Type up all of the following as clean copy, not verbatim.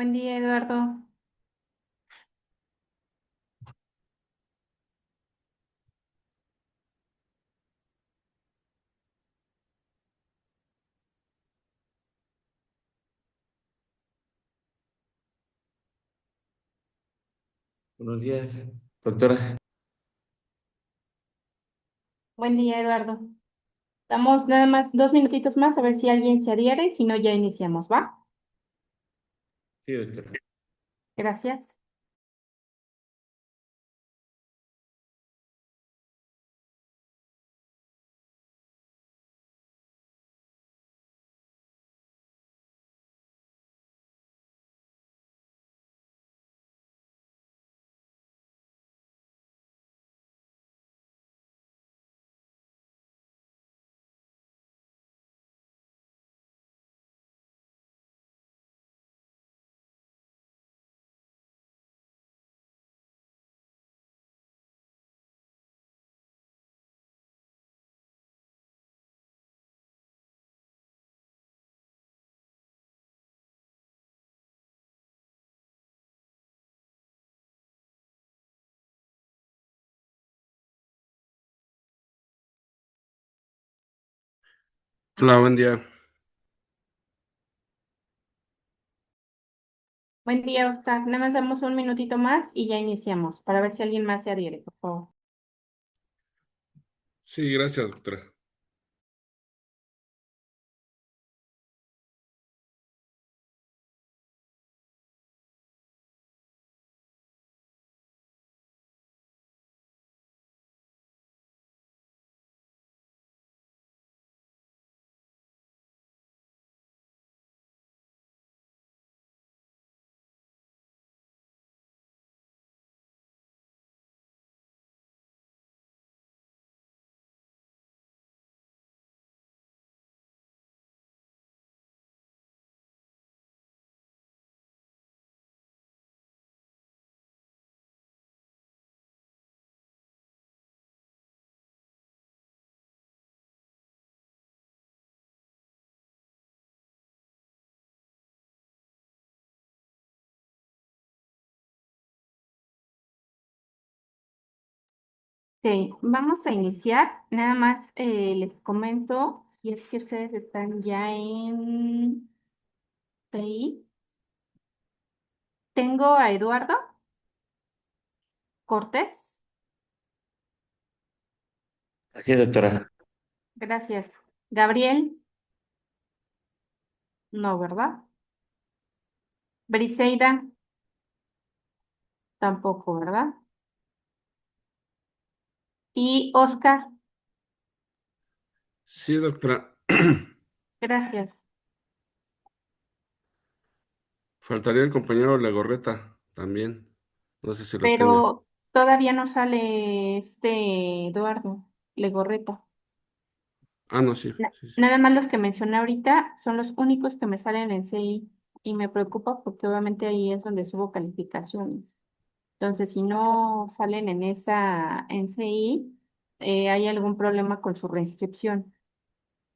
Buen día, Eduardo. Buenos días, doctora. Buen día, Eduardo. Damos nada más 2 minutitos más a ver si alguien se adhiere, si no ya iniciamos, ¿va? Sí, doctora. Gracias. Hola, buen día. Buen día, Oscar. Nada más damos un minutito más y ya iniciamos para ver si alguien más se adhiere, por favor. Sí, gracias, doctora. Ok, vamos a iniciar. Nada más les comento si es que ustedes están ya en TI. Tengo a Eduardo Cortés. Así es, doctora. Gracias. Gabriel, no, ¿verdad? Briseida, tampoco, ¿verdad? Y Oscar, Sí, doctora. gracias. Faltaría el compañero Legorreta también. No sé si lo tenga. Pero todavía no sale este Eduardo Legorreta. Ah, no, sí, sí, sí. Nada más los que mencioné ahorita son los únicos que me salen en CI y me preocupa porque obviamente ahí es donde subo calificaciones. Entonces, si no salen en esa en CI, hay algún problema con su reinscripción.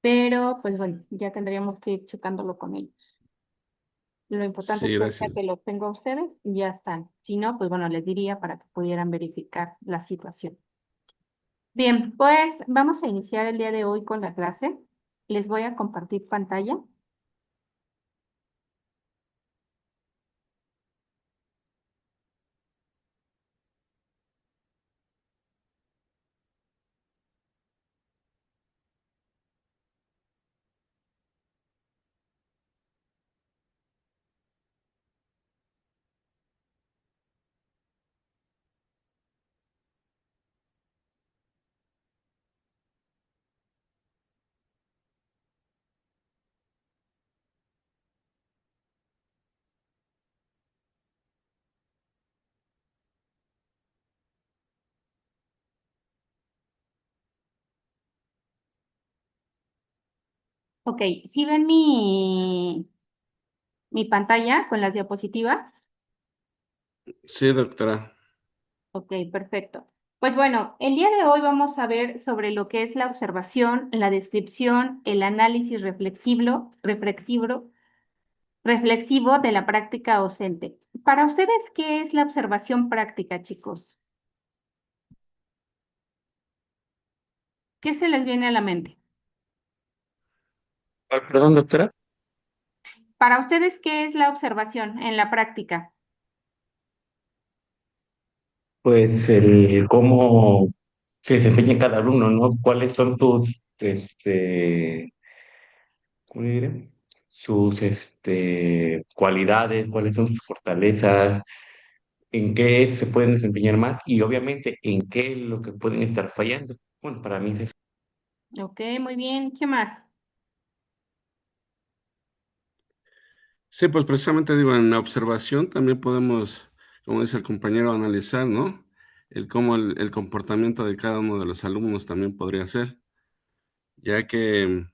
Pero, pues bueno, ya tendríamos que ir checándolo con ellos. Lo importante es Sí, que ahorita gracias. que los tengo a ustedes, ya están. Si no, pues bueno, les diría para que pudieran verificar la situación. Bien, pues vamos a iniciar el día de hoy con la clase. Les voy a compartir pantalla. Ok, ¿sí ven mi pantalla con las diapositivas? Sí, doctora. Ok, perfecto. Pues bueno, el día de hoy vamos a ver sobre lo que es la observación, la descripción, el análisis reflexivo, reflexivo de la práctica docente. Para ustedes, ¿qué es la observación práctica, chicos? ¿Qué se les viene a la mente? Perdón, doctora. Para ustedes, ¿qué es la observación en la práctica? Pues el cómo se desempeña cada alumno, ¿no? ¿Cuáles son sus, cómo le diré? Sus, cualidades, cuáles son sus fortalezas, en qué se pueden desempeñar más y obviamente en qué es lo que pueden estar fallando. Bueno, para mí es eso. Ok, muy bien. ¿Qué más? Sí, pues precisamente digo, en la observación también podemos, como dice el compañero, analizar, ¿no? El cómo el comportamiento de cada uno de los alumnos también podría ser, ya que,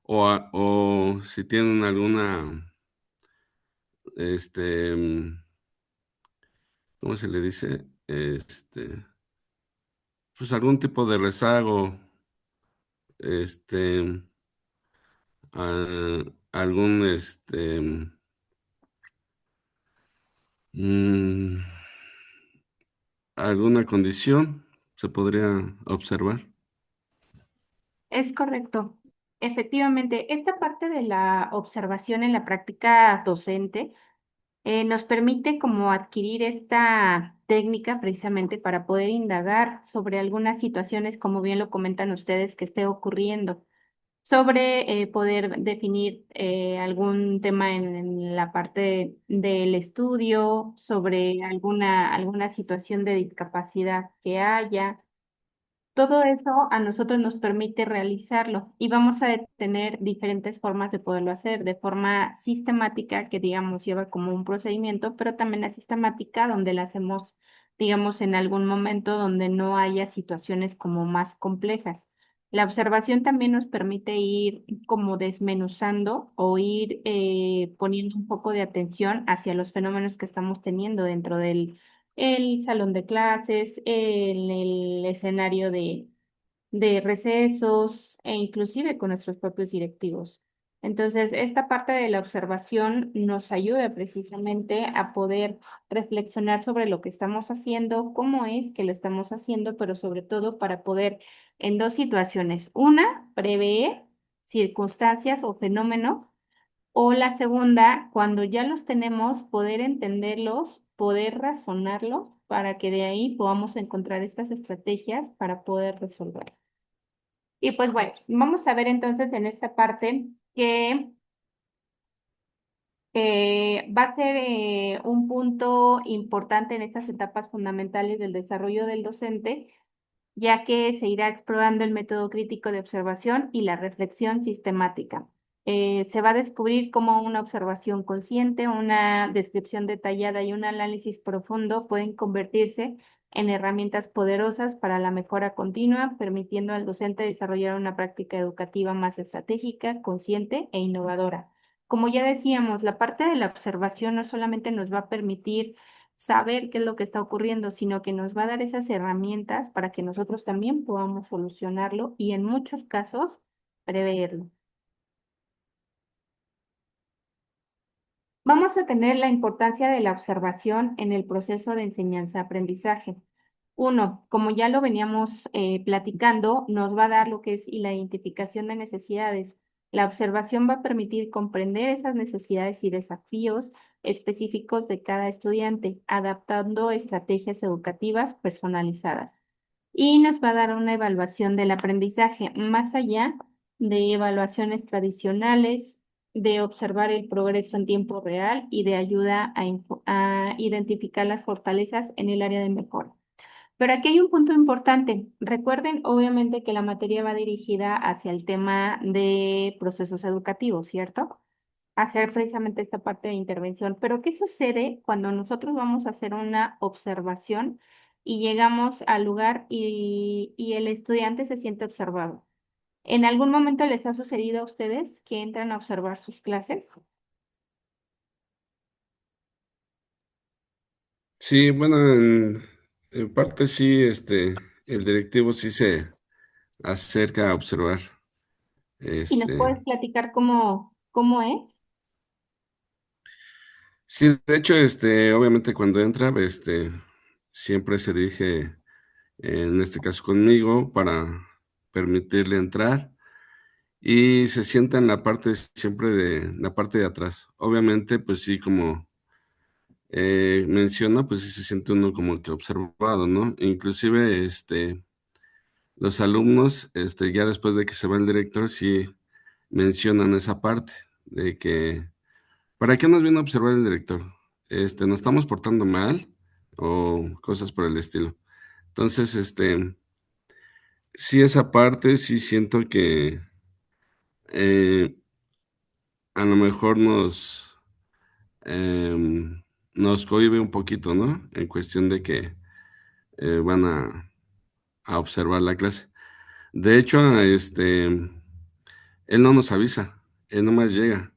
o si tienen alguna, este, ¿cómo se le dice? Pues algún tipo de rezago, este, algún, mm, alguna condición se podría observar. Es correcto. Efectivamente, esta parte de la observación en la práctica docente nos permite como adquirir esta técnica precisamente para poder indagar sobre algunas situaciones, como bien lo comentan ustedes, que esté ocurriendo, sobre poder definir algún tema en la parte del estudio, sobre alguna situación de discapacidad que haya. Todo eso a nosotros nos permite realizarlo y vamos a tener diferentes formas de poderlo hacer, de forma sistemática, que digamos lleva como un procedimiento, pero también asistemática, donde la hacemos, digamos, en algún momento donde no haya situaciones como más complejas. La observación también nos permite ir como desmenuzando o ir poniendo un poco de atención hacia los fenómenos que estamos teniendo dentro del el salón de clases, el escenario de recesos e inclusive con nuestros propios directivos. Entonces, esta parte de la observación nos ayuda precisamente a poder reflexionar sobre lo que estamos haciendo, cómo es que lo estamos haciendo, pero sobre todo para poder, en dos situaciones, una, prever circunstancias o fenómenos o la segunda, cuando ya los tenemos, poder entenderlos, poder razonarlos para que de ahí podamos encontrar estas estrategias para poder resolver. Y pues bueno, vamos a ver entonces en esta parte que va a ser un punto importante en estas etapas fundamentales del desarrollo del docente, ya que se irá explorando el método crítico de observación y la reflexión sistemática. Se va a descubrir cómo una observación consciente, una descripción detallada y un análisis profundo pueden convertirse en herramientas poderosas para la mejora continua, permitiendo al docente desarrollar una práctica educativa más estratégica, consciente e innovadora. Como ya decíamos, la parte de la observación no solamente nos va a permitir saber qué es lo que está ocurriendo, sino que nos va a dar esas herramientas para que nosotros también podamos solucionarlo y en muchos casos preverlo. Vamos a tener la importancia de la observación en el proceso de enseñanza-aprendizaje. Uno, como ya lo veníamos platicando, nos va a dar lo que es y la identificación de necesidades. La observación va a permitir comprender esas necesidades y desafíos específicos de cada estudiante, adaptando estrategias educativas personalizadas. Y nos va a dar una evaluación del aprendizaje más allá de evaluaciones tradicionales, de observar el progreso en tiempo real y de ayuda a identificar las fortalezas en el área de mejora. Pero aquí hay un punto importante. Recuerden, obviamente, que la materia va dirigida hacia el tema de procesos educativos, ¿cierto? Hacer precisamente esta parte de intervención. Pero ¿qué sucede cuando nosotros vamos a hacer una observación y llegamos al lugar y el estudiante se siente observado? ¿En algún momento les ha sucedido a ustedes que entran a observar sus clases? Sí, bueno, en parte sí, el directivo sí se acerca a observar, ¿Y nos este, puedes platicar cómo es? Sí, de hecho, obviamente cuando entra, siempre se dirige, en este caso conmigo, para permitirle entrar y se sienta en la parte siempre de la parte de atrás. Obviamente, pues sí, como menciona, pues sí se siente uno como que observado, ¿no? Inclusive, los alumnos, ya después de que se va el director, sí mencionan esa parte de que, ¿para qué nos viene a observar el director? ¿Nos estamos portando mal? O cosas por el estilo. Entonces, sí, esa parte sí siento que eh, a lo mejor nos cohíbe un poquito, ¿no? En cuestión de que van a observar la clase. De hecho, él no nos avisa, él nomás llega.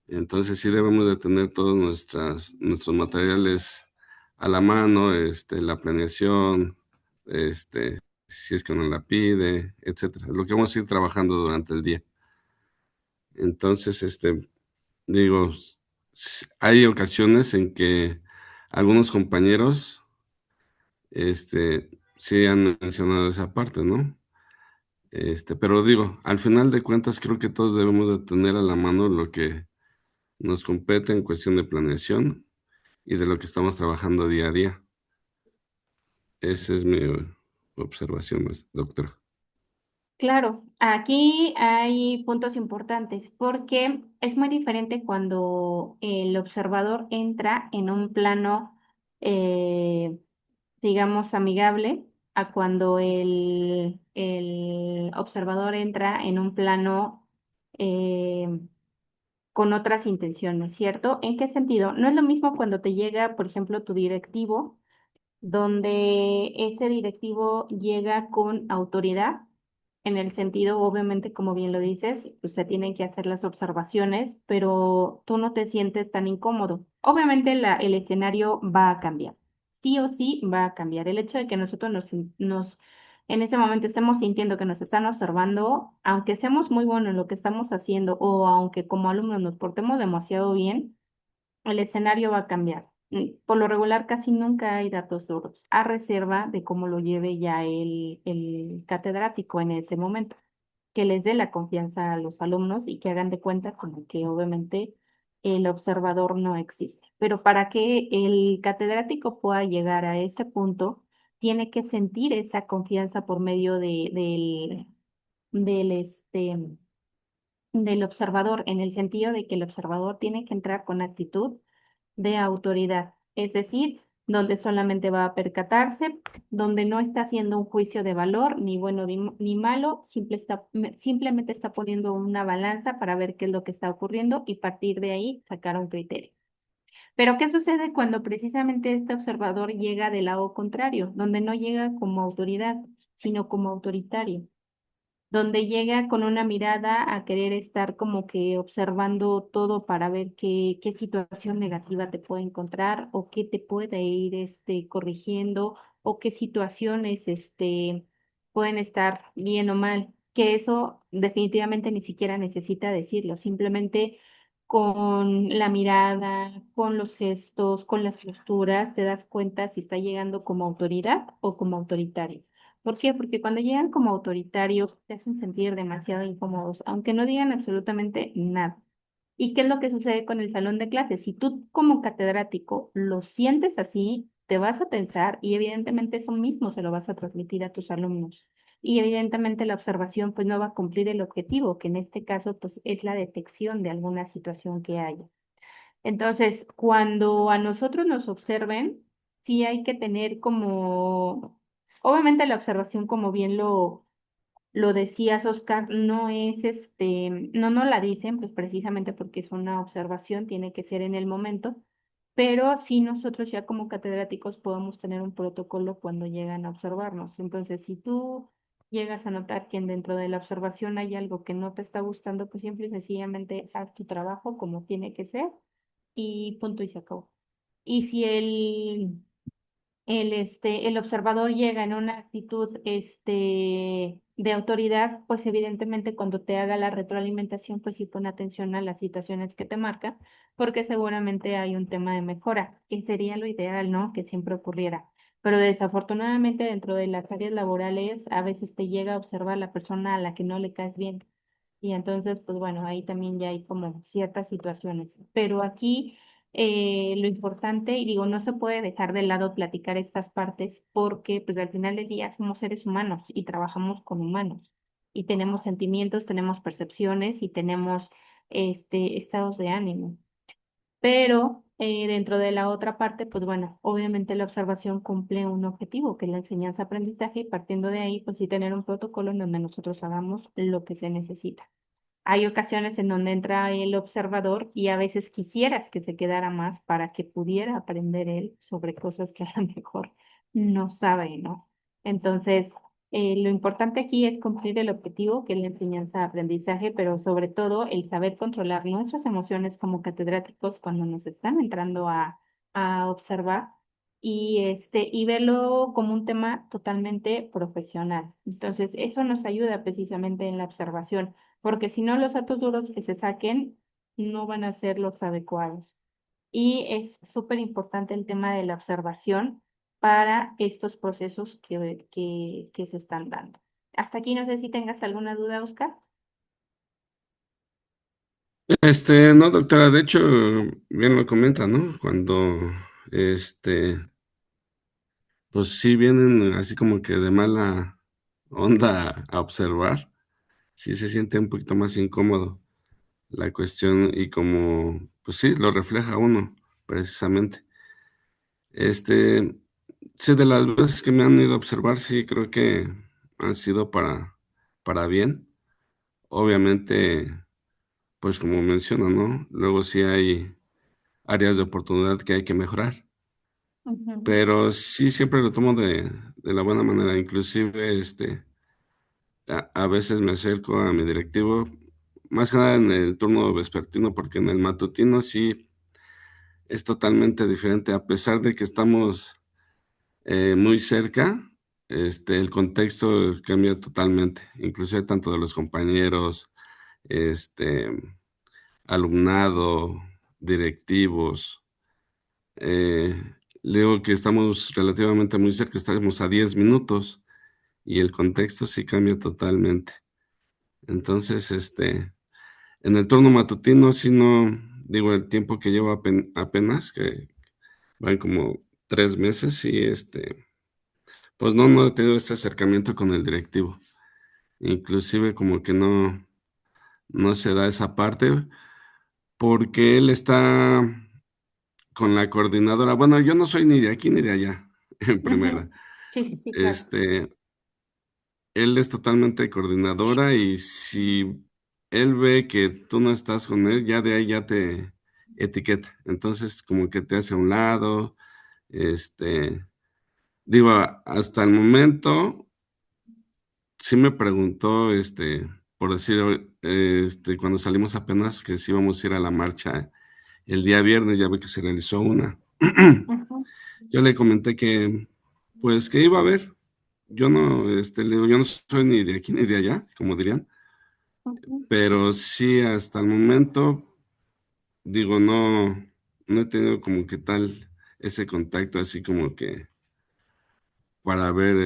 Entonces sí debemos de tener todos nuestros materiales a la mano, la planeación, si es que nos la pide, etcétera. Lo que vamos a ir trabajando durante el día. Entonces, digo, hay ocasiones en que algunos compañeros, sí han mencionado esa parte, ¿no? Pero digo, al final de cuentas creo que todos debemos de tener a la mano lo que nos compete en cuestión de planeación y de lo que estamos trabajando día a día. Esa es mi observación, doctora. Claro, aquí hay puntos importantes porque es muy diferente cuando el observador entra en un plano, eh, digamos, amigable, a cuando el observador entra en un plano eh, con otras intenciones, ¿cierto? ¿En qué sentido? No es lo mismo cuando te llega, por ejemplo, tu directivo, donde ese directivo llega con autoridad, en el sentido, obviamente, como bien lo dices, pues se tienen que hacer las observaciones, pero tú no te sientes tan incómodo. Obviamente el escenario va a cambiar, sí o sí va a cambiar. El hecho de que nosotros en ese momento estemos sintiendo que nos están observando, aunque seamos muy buenos en lo que estamos haciendo o aunque como alumnos nos portemos demasiado bien, el escenario va a cambiar. Por lo regular, casi nunca hay datos duros, a reserva de cómo lo lleve ya el catedrático en ese momento, que les dé la confianza a los alumnos y que hagan de cuenta como que obviamente el observador no existe. Pero para que el catedrático pueda llegar a ese punto, tiene que sentir esa confianza por medio del, del observador, en el sentido de que el observador tiene que entrar con actitud de autoridad, es decir, donde solamente va a percatarse, donde no está haciendo un juicio de valor, ni bueno ni malo, simplemente está poniendo una balanza para ver qué es lo que está ocurriendo y partir de ahí sacar un criterio. Pero ¿qué sucede cuando precisamente este observador llega del lado contrario, donde no llega como autoridad, sino como autoritario? Donde llega con una mirada a querer estar como que observando todo para ver qué situación negativa te puede encontrar o qué te puede ir corrigiendo o qué situaciones pueden estar bien o mal, que eso definitivamente ni siquiera necesita decirlo, simplemente con la mirada, con los gestos, con las posturas, te das cuenta si está llegando como autoridad o como autoritario. ¿Por qué? Porque cuando llegan como autoritarios te hacen sentir demasiado incómodos, aunque no digan absolutamente nada. ¿Y qué es lo que sucede con el salón de clases? Si tú como catedrático lo sientes así, te vas a tensar y evidentemente eso mismo se lo vas a transmitir a tus alumnos. Y evidentemente la observación pues no va a cumplir el objetivo, que en este caso pues es la detección de alguna situación que haya. Entonces, cuando a nosotros nos observen, sí hay que tener como, obviamente la observación, como bien lo decías, Oscar, no es no la dicen, pues precisamente porque es una observación, tiene que ser en el momento, pero sí nosotros ya como catedráticos podemos tener un protocolo cuando llegan a observarnos. Entonces, si tú llegas a notar que dentro de la observación hay algo que no te está gustando, pues simple y sencillamente haz tu trabajo como tiene que ser y punto y se acabó. Y si el observador llega en una actitud, de autoridad, pues evidentemente cuando te haga la retroalimentación, pues sí pone atención a las situaciones que te marca, porque seguramente hay un tema de mejora, que sería lo ideal, ¿no? Que siempre ocurriera. Pero desafortunadamente dentro de las áreas laborales, a veces te llega a observar la persona a la que no le caes bien. Y entonces, pues bueno, ahí también ya hay como ciertas situaciones. Pero aquí lo importante, y digo, no se puede dejar de lado platicar estas partes porque pues al final del día somos seres humanos y trabajamos con humanos y tenemos sentimientos, tenemos percepciones y tenemos estados de ánimo. Pero dentro de la otra parte, pues bueno, obviamente la observación cumple un objetivo, que es la enseñanza-aprendizaje, y partiendo de ahí, pues sí tener un protocolo en donde nosotros hagamos lo que se necesita. Hay ocasiones en donde entra el observador y a veces quisieras que se quedara más para que pudiera aprender él sobre cosas que a lo mejor no sabe, ¿no? Entonces, lo importante aquí es cumplir el objetivo, que es la enseñanza-aprendizaje, pero sobre todo el saber controlar nuestras emociones como catedráticos cuando nos están entrando a observar y verlo como un tema totalmente profesional. Entonces, eso nos ayuda precisamente en la observación porque si no, los datos duros que se saquen no van a ser los adecuados. Y es súper importante el tema de la observación para estos procesos que se están dando. Hasta aquí no sé si tengas alguna duda, Oscar. No, doctora, de hecho, bien lo comenta, ¿no? Cuando, este, pues sí vienen así como que de mala onda a observar, sí se siente un poquito más incómodo la cuestión y como, pues sí, lo refleja uno, precisamente. Este, sí, de las veces que me han ido a observar, sí, creo que han sido para bien. Obviamente, pues como menciona, ¿no? Luego sí hay áreas de oportunidad que hay que mejorar, Ujú, pero sí siempre lo tomo de la buena manera. Inclusive, a veces me acerco a mi directivo, más que nada en el turno vespertino, porque en el matutino sí es totalmente diferente, a pesar de que estamos muy cerca, el contexto cambia totalmente, inclusive tanto de los compañeros, este, alumnado, directivos. eh, Le digo que estamos relativamente muy cerca, estamos a 10 minutos y el contexto sí cambia totalmente. Entonces, en el turno matutino, sí no, digo, el tiempo que llevo apenas, que van como 3 meses y pues no he tenido ese acercamiento con el directivo. Inclusive como que no se da esa parte porque él está con la coordinadora. Bueno, yo no soy ni de aquí ni de allá, en primera. ujú. Sí, sí, sí, claro. Este, Él es totalmente coordinadora y si él ve que tú no estás con él, ya de ahí ya te etiqueta. Entonces como que te hace a un lado. Este, Digo, hasta el momento sí me preguntó, por decir, cuando salimos apenas que si íbamos a ir a la marcha el día viernes, ya ve que se realizó una. Ujú, Yo le comenté que, pues, que iba a ver. Yo no, le digo, yo no soy ni de aquí ni de allá, como dirían, ujú, pero sí hasta el momento, digo, no he tenido como que tal ese contacto así como que para ver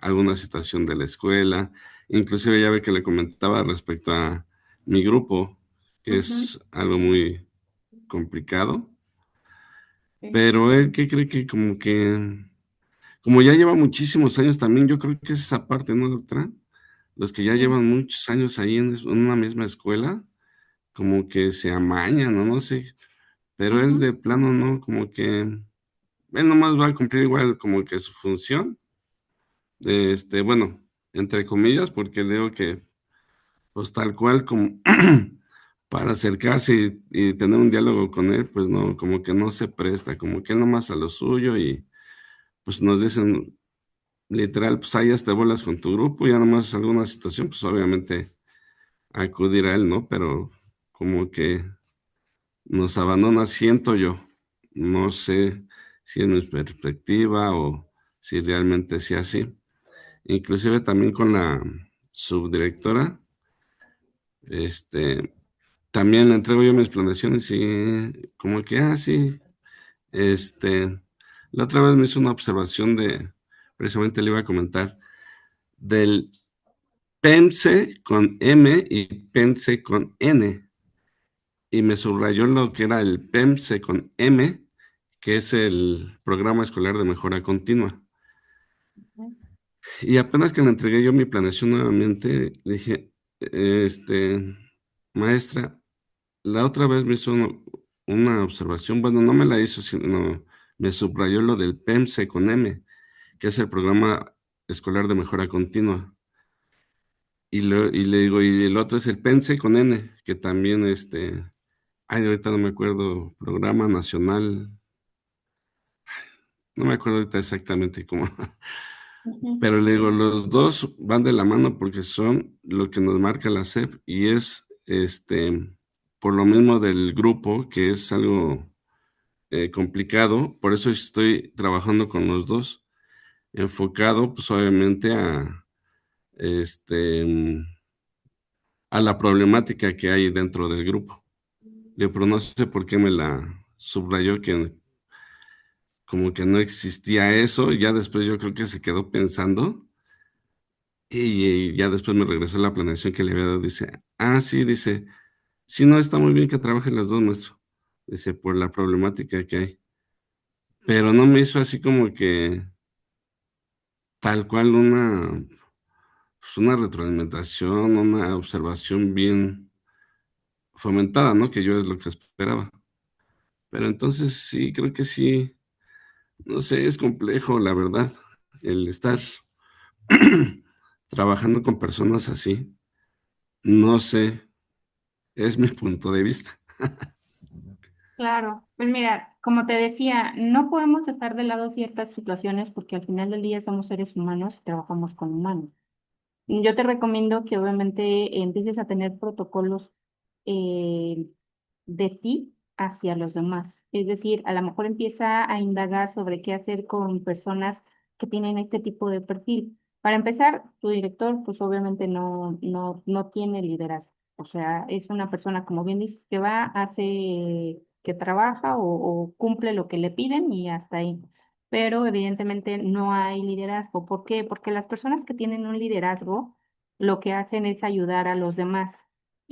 alguna situación de la escuela. Inclusive ya ve que le comentaba respecto a mi grupo, que ujú, es algo muy complicado, sí, pero él que cree que como ya lleva muchísimos años también, yo creo que es esa parte, ¿no, doctora? Los que ya sí, llevan muchos años ahí en una misma escuela, como que se amañan, o no sé, pero él ujú, de plano no, como que él nomás va a cumplir igual como que su función bueno, entre comillas, porque leo que, pues tal cual como para acercarse y tener un diálogo con él, pues no, como que no se presta, como que él nomás a lo suyo y pues nos dicen literal, pues ahí ya te bolas con tu grupo, ya nomás alguna situación, pues obviamente acudir a él, ¿no? Pero como que nos abandona, siento yo, no sé si es mi perspectiva o si realmente sea así. Inclusive también con la subdirectora, este, también le entrego yo mis planeaciones y como que, sí, este, la otra vez me hizo una observación precisamente le iba a comentar, del PEMSE con M y PEMSE con N, y me subrayó lo que era el PEMSE con M, que es el Programa Escolar de Mejora Continua. Ujú. Y apenas que le entregué yo mi planeación nuevamente, le dije, maestra, la otra vez me hizo una observación, bueno, no me la hizo, sino me subrayó lo del PEMSE con M, que es el Programa Escolar de Mejora Continua. Y le digo, y el otro es el PENSE con N, que también, ahorita no me acuerdo, Programa Nacional, no me acuerdo ahorita exactamente cómo, Ujú. pero le digo, los dos van de la mano porque son lo que nos marca la SEP y es, por lo mismo del grupo, que es algo complicado, por eso estoy trabajando con los dos, enfocado, pues obviamente este, a la problemática que hay dentro del grupo. Pero no sé por qué me la subrayó que como que no existía eso, y ya después yo creo que se quedó pensando y ya después me regresó la planeación que le había dado, dice, sí, dice, sí, no, está muy bien que trabajen las dos, maestro, dice, por la problemática que hay, pero no me hizo así como que tal cual pues una retroalimentación, una observación bien fomentada, ¿no? Que yo es lo que esperaba. Pero entonces sí, creo que sí, no sé, es complejo, la verdad, el estar trabajando con personas así. No sé, es mi punto de vista. Claro, pues mira, como te decía, no podemos dejar de lado ciertas situaciones porque al final del día somos seres humanos y trabajamos con humanos. Yo te recomiendo que obviamente empieces a tener protocolos eh, de ti hacia los demás. Es decir, a lo mejor empieza a indagar sobre qué hacer con personas que tienen este tipo de perfil. Para empezar, tu director, pues obviamente no tiene liderazgo. O sea, es una persona, como bien dices, que va, hace, que trabaja o cumple lo que le piden y hasta ahí, pero evidentemente no hay liderazgo. ¿Por qué? Porque las personas que tienen un liderazgo lo que hacen es ayudar a los demás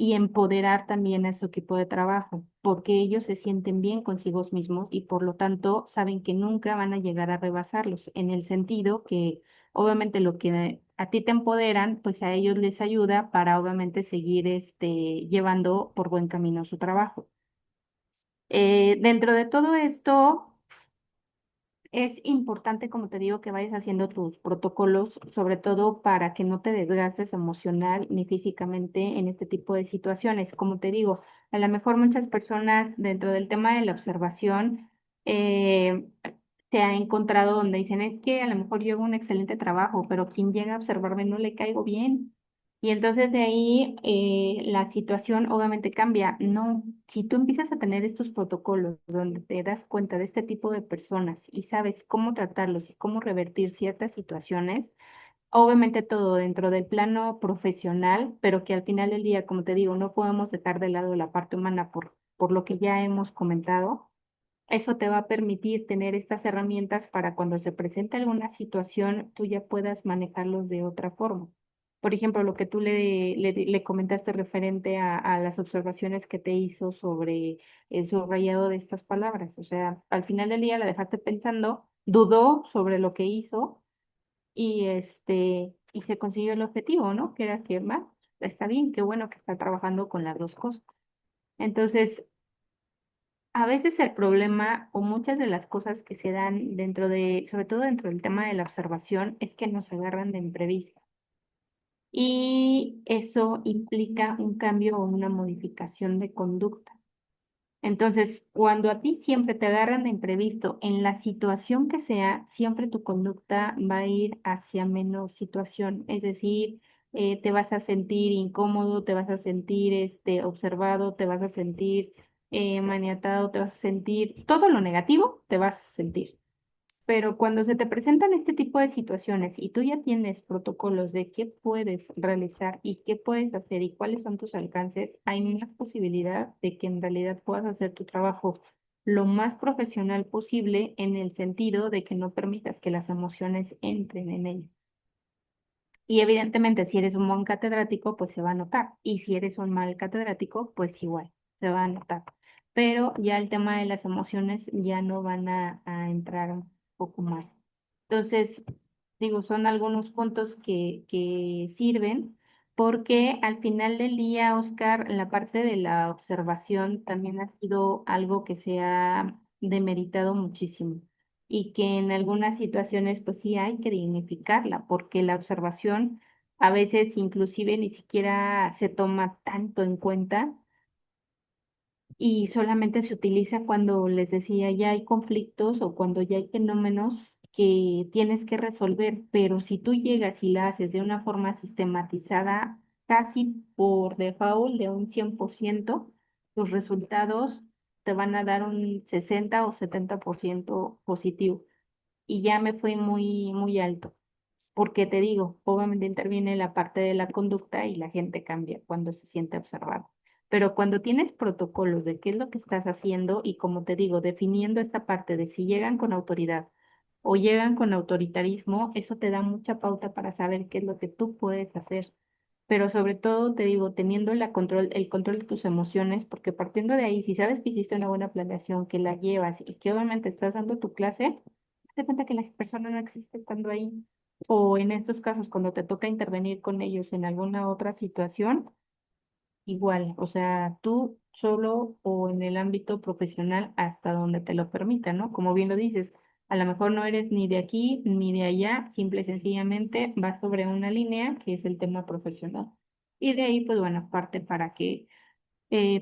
y empoderar también a su equipo de trabajo, porque ellos se sienten bien consigo mismos y por lo tanto saben que nunca van a llegar a rebasarlos, en el sentido que obviamente lo que a ti te empoderan, pues a ellos les ayuda para obviamente seguir llevando por buen camino su trabajo. Dentro de todo esto, es importante, como te digo, que vayas haciendo tus protocolos, sobre todo para que no te desgastes emocional ni físicamente en este tipo de situaciones. Como te digo, a lo mejor muchas personas dentro del tema de la observación eh, se ha encontrado donde dicen, es que a lo mejor yo hago un excelente trabajo, pero quien llega a observarme no le caigo bien. Y entonces de ahí la situación obviamente cambia. No, si tú empiezas a tener estos protocolos donde te das cuenta de este tipo de personas y sabes cómo tratarlos y cómo revertir ciertas situaciones, obviamente todo dentro del plano profesional, pero que al final del día, como te digo, no podemos dejar de lado la parte humana por lo que ya hemos comentado. Eso te va a permitir tener estas herramientas para cuando se presente alguna situación, tú ya puedas manejarlos de otra forma. Por ejemplo, lo que tú le comentaste referente a las observaciones que te hizo sobre el subrayado de estas palabras. O sea, al final del día la dejaste pensando, dudó sobre lo que hizo y se consiguió el objetivo, ¿no? Que era que, va, está bien, qué bueno que está trabajando con las dos cosas. Entonces, a veces el problema o muchas de las cosas que se dan sobre todo dentro del tema de la observación, es que nos agarran de imprevisto. Y eso implica un cambio o una modificación de conducta. Entonces, cuando a ti siempre te agarran de imprevisto, en la situación que sea, siempre tu conducta va a ir hacia menos situación. Es decir, te vas a sentir incómodo, te vas a sentir observado, te vas a sentir maniatado, te vas a sentir todo lo negativo, te vas a sentir. Pero cuando se te presentan este tipo de situaciones y tú ya tienes protocolos de qué puedes realizar y qué puedes hacer y cuáles son tus alcances, hay más posibilidad de que en realidad puedas hacer tu trabajo lo más profesional posible en el sentido de que no permitas que las emociones entren en ello. Y evidentemente, si eres un buen catedrático, pues se va a notar. Y si eres un mal catedrático, pues igual, se va a notar. Pero ya el tema de las emociones ya no van a entrar un poco más. Entonces, digo, son algunos puntos que sirven porque al final del día, Oscar, la parte de la observación también ha sido algo que se ha demeritado muchísimo y que en algunas situaciones pues sí hay que dignificarla, porque la observación a veces inclusive ni siquiera se toma tanto en cuenta y solamente se utiliza cuando les decía ya hay conflictos o cuando ya hay fenómenos que tienes que resolver, pero si tú llegas y la haces de una forma sistematizada, casi por default de un 100%, los resultados te van a dar un 60 o 70% positivo y ya me fui muy alto. Porque te digo, obviamente interviene la parte de la conducta y la gente cambia cuando se siente observado. Pero cuando tienes protocolos de qué es lo que estás haciendo y como te digo, definiendo esta parte de si llegan con autoridad o llegan con autoritarismo, eso te da mucha pauta para saber qué es lo que tú puedes hacer. Pero sobre todo, te digo, teniendo el control de tus emociones, porque partiendo de ahí, si sabes que hiciste una buena planeación, que la llevas y que obviamente estás dando tu clase, te cuenta que la persona no existe estando ahí. O en estos casos, cuando te toca intervenir con ellos en alguna otra situación, igual, o sea, tú solo o en el ámbito profesional hasta donde te lo permita, ¿no? Como bien lo dices, a lo mejor no eres ni de aquí ni de allá, simple y sencillamente vas sobre una línea que es el tema profesional. Y de ahí, pues bueno, parte para que,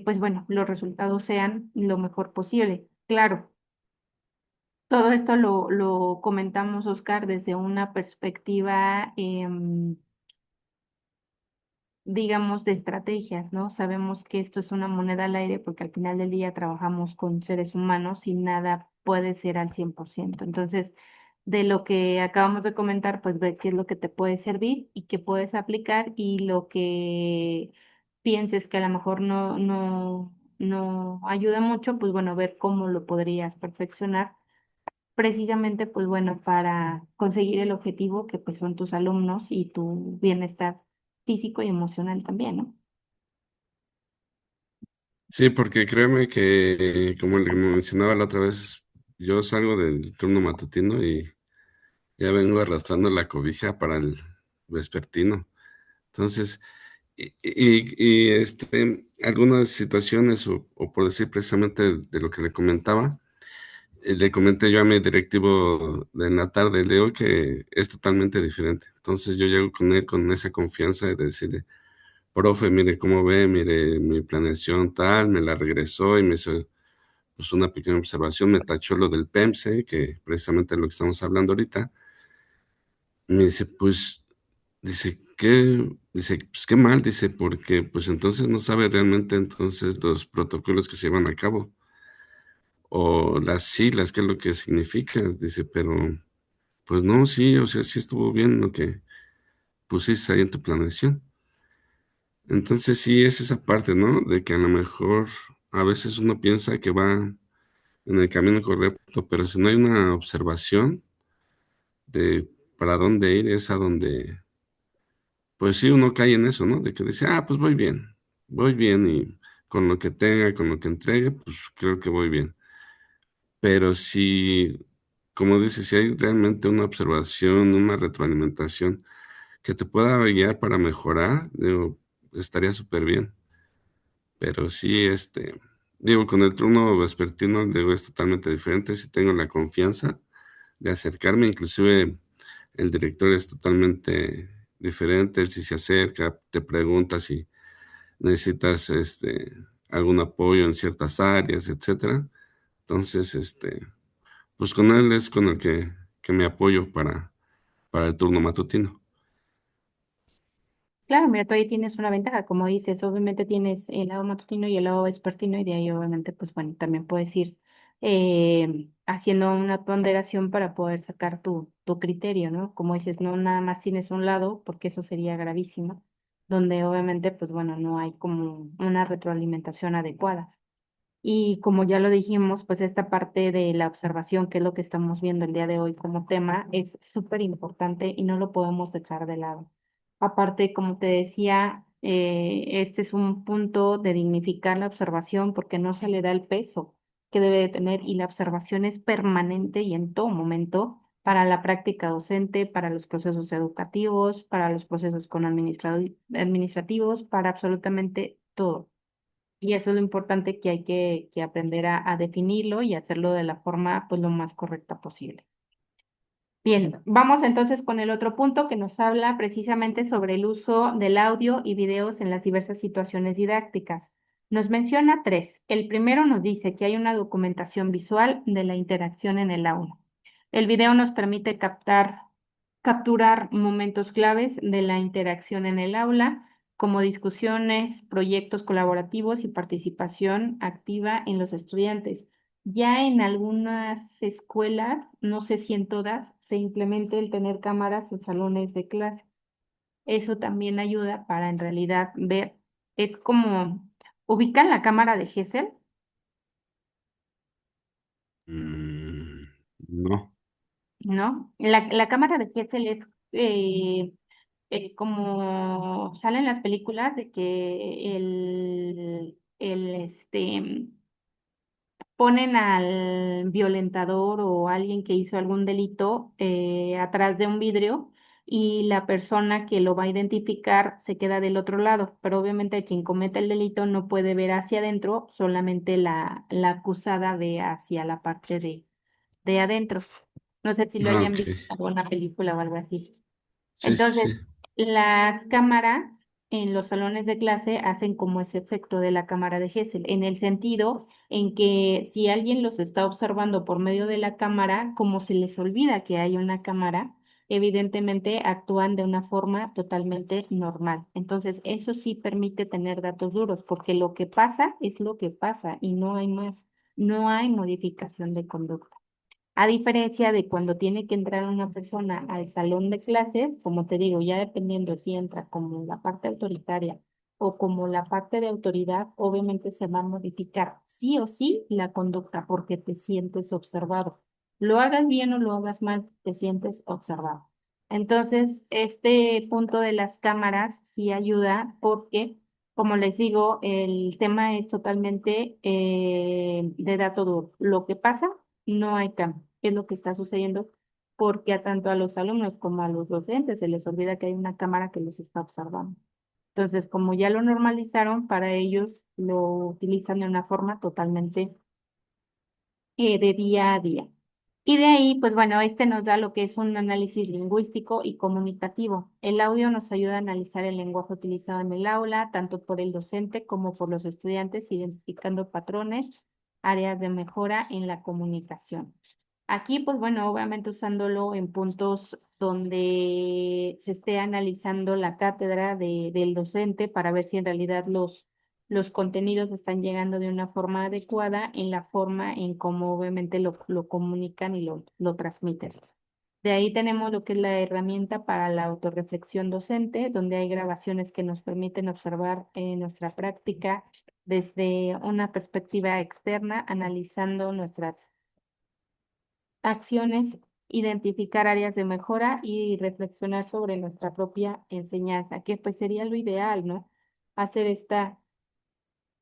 pues bueno, los resultados sean lo mejor posible. Claro, todo esto lo comentamos, Oscar, desde una perspectiva, digamos, de estrategias, ¿no? Sabemos que esto es una moneda al aire porque al final del día trabajamos con seres humanos y nada puede ser al 100%. Entonces, de lo que acabamos de comentar, pues ve qué es lo que te puede servir y qué puedes aplicar y lo que pienses que a lo mejor no ayuda mucho, pues bueno, ver cómo lo podrías perfeccionar precisamente, pues bueno, para conseguir el objetivo que pues son tus alumnos y tu bienestar físico y emocional también, ¿no? Sí, porque créeme que, como le mencionaba la otra vez, yo salgo del turno matutino y ya vengo arrastrando la cobija para el vespertino. Entonces, algunas situaciones, o por decir precisamente de lo que le comentaba, le comenté yo a mi directivo de en la tarde, le digo que es totalmente diferente. Entonces yo llego con él con esa confianza de decirle, profe, mire cómo ve, mire mi planeación tal, me la regresó y me hizo pues una pequeña observación, me tachó lo del PEMSE, que precisamente es lo que estamos hablando ahorita. Me dice, pues, dice, pues qué mal, dice, porque pues entonces no sabe realmente entonces los protocolos que se llevan a cabo o las siglas, qué es lo que significa, dice, pero pues no, sí, o sea, sí estuvo bien lo que pusiste ahí en tu planeación. Entonces sí es esa parte, ¿no? De que a lo mejor a veces uno piensa que va en el camino correcto, pero si no hay una observación de para dónde ir, es a donde, pues sí, uno cae en eso, ¿no? De que dice, ah, pues voy bien y con lo que tenga, con lo que entregue, pues creo que voy bien. Pero si, como dices, si hay realmente una observación, una retroalimentación que te pueda guiar para mejorar, digo, estaría súper bien. Pero sí, digo, con el turno vespertino, digo, es totalmente diferente. Si tengo la confianza de acercarme, inclusive el director es totalmente diferente. Él sí se acerca, te pregunta si necesitas, algún apoyo en ciertas áreas, etcétera. Entonces, pues con él es con el que me apoyo para el turno matutino. Claro, mira, tú ahí tienes una ventaja, como dices, obviamente tienes el lado matutino y el lado vespertino y de ahí obviamente, pues bueno, también puedes ir haciendo una ponderación para poder sacar tu criterio, ¿no? Como dices, no nada más tienes un lado, porque eso sería gravísimo, donde obviamente, pues bueno, no hay como una retroalimentación adecuada. Y como ya lo dijimos, pues esta parte de la observación, que es lo que estamos viendo el día de hoy como tema, es súper importante y no lo podemos dejar de lado. Aparte, como te decía, este es un punto de dignificar la observación porque no se le da el peso que debe de tener y la observación es permanente y en todo momento para la práctica docente, para los procesos educativos, para los procesos con administrativos, para absolutamente todo. Y eso es lo importante que hay que aprender a definirlo y hacerlo de la forma pues lo más correcta posible. Bien, vamos entonces con el otro punto que nos habla precisamente sobre el uso del audio y videos en las diversas situaciones didácticas. Nos menciona tres. El primero nos dice que hay una documentación visual de la interacción en el aula. El video nos permite capturar momentos claves de la interacción en el aula, como discusiones, proyectos colaborativos y participación activa en los estudiantes. Ya en algunas escuelas, no sé si en todas, se implementa el tener cámaras en salones de clase. Eso también ayuda para en realidad ver, es como, ubican la cámara de Gesell, Mm, no. ¿no? La cámara de Gesell es como salen las películas de que ponen al violentador o alguien que hizo algún delito atrás de un vidrio y la persona que lo va a identificar se queda del otro lado, pero obviamente quien comete el delito no puede ver hacia adentro, solamente la acusada ve hacia la parte de adentro. No sé si lo Ah, hayan ok. visto en alguna película o algo así. Sí, sí, Entonces, sí. la cámara en los salones de clase hacen como ese efecto de la cámara de Gesell, en el sentido en que si alguien los está observando por medio de la cámara, como se les olvida que hay una cámara, evidentemente actúan de una forma totalmente normal. Entonces, eso sí permite tener datos duros, porque lo que pasa es lo que pasa y no hay más, no hay modificación de conducta. A diferencia de cuando tiene que entrar una persona al salón de clases, como te digo, ya dependiendo si entra como la parte autoritaria o como la parte de autoridad, obviamente se va a modificar sí o sí la conducta porque te sientes observado. Lo hagas bien o lo hagas mal, te sientes observado. Entonces, este punto de las cámaras sí ayuda porque, como les digo, el tema es totalmente de dato duro. Lo que pasa no hay cambio. ¿Qué es lo que está sucediendo? Porque a tanto a los alumnos como a los docentes se les olvida que hay una cámara que los está observando. Entonces, como ya lo normalizaron, para ellos lo utilizan de una forma totalmente de día a día. Y de ahí, pues bueno, este nos da lo que es un análisis lingüístico y comunicativo. El audio nos ayuda a analizar el lenguaje utilizado en el aula, tanto por el docente como por los estudiantes, identificando patrones, áreas de mejora en la comunicación. Aquí, pues bueno, obviamente usándolo en puntos donde se esté analizando la cátedra del docente para ver si en realidad los contenidos están llegando de una forma adecuada en la forma en cómo obviamente lo comunican y lo transmiten. De ahí tenemos lo que es la herramienta para la autorreflexión docente, donde hay grabaciones que nos permiten observar nuestra práctica desde una perspectiva externa, analizando nuestras acciones, identificar áreas de mejora y reflexionar sobre nuestra propia enseñanza, que pues sería lo ideal, ¿no? Hacer esta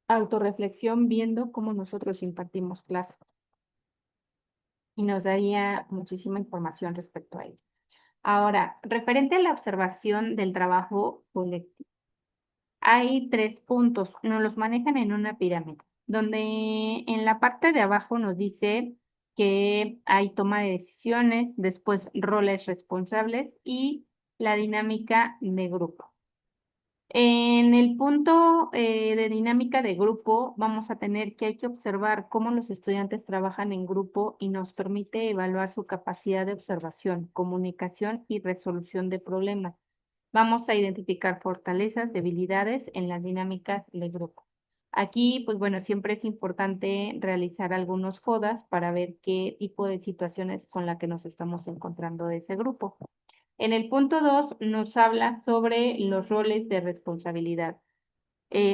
autorreflexión viendo cómo nosotros impartimos clases y nos daría muchísima información respecto a ello. Ahora, referente a la observación del trabajo colectivo, hay tres puntos, nos los manejan en una pirámide, donde en la parte de abajo nos dice que hay toma de decisiones, después roles responsables y la dinámica de grupo. En el punto de dinámica de grupo, vamos a tener que hay que observar cómo los estudiantes trabajan en grupo y nos permite evaluar su capacidad de observación, comunicación y resolución de problemas. Vamos a identificar fortalezas, debilidades en las dinámicas de grupo. Aquí, pues bueno, siempre es importante realizar algunos FODAS para ver qué tipo de situaciones con la que nos estamos encontrando de ese grupo. En el punto 2 nos habla sobre los roles de responsabilidad.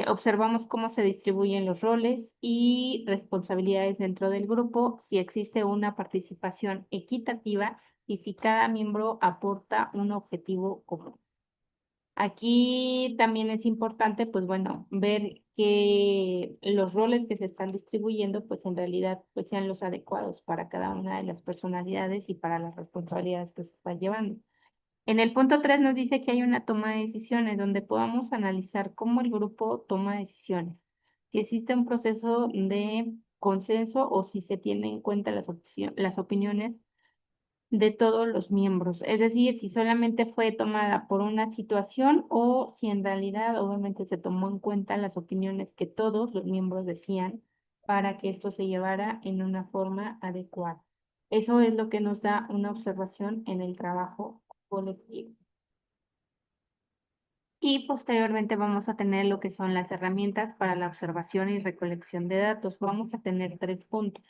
Observamos cómo se distribuyen los roles y responsabilidades dentro del grupo, si existe una participación equitativa y si cada miembro aporta un objetivo común. Aquí también es importante, pues bueno, ver que los roles que se están distribuyendo, pues en realidad, pues sean los adecuados para cada una de las personalidades y para las responsabilidades que se están llevando. En el punto 3 nos dice que hay una toma de decisiones donde podamos analizar cómo el grupo toma decisiones, si existe un proceso de consenso o si se tienen en cuenta las opiniones de todos los miembros. Es decir, si solamente fue tomada por una situación o si en realidad obviamente se tomó en cuenta las opiniones que todos los miembros decían para que esto se llevara en una forma adecuada. Eso es lo que nos da una observación en el trabajo colectivo. Y posteriormente vamos a tener lo que son las herramientas para la observación y recolección de datos. Vamos a tener 3 puntos.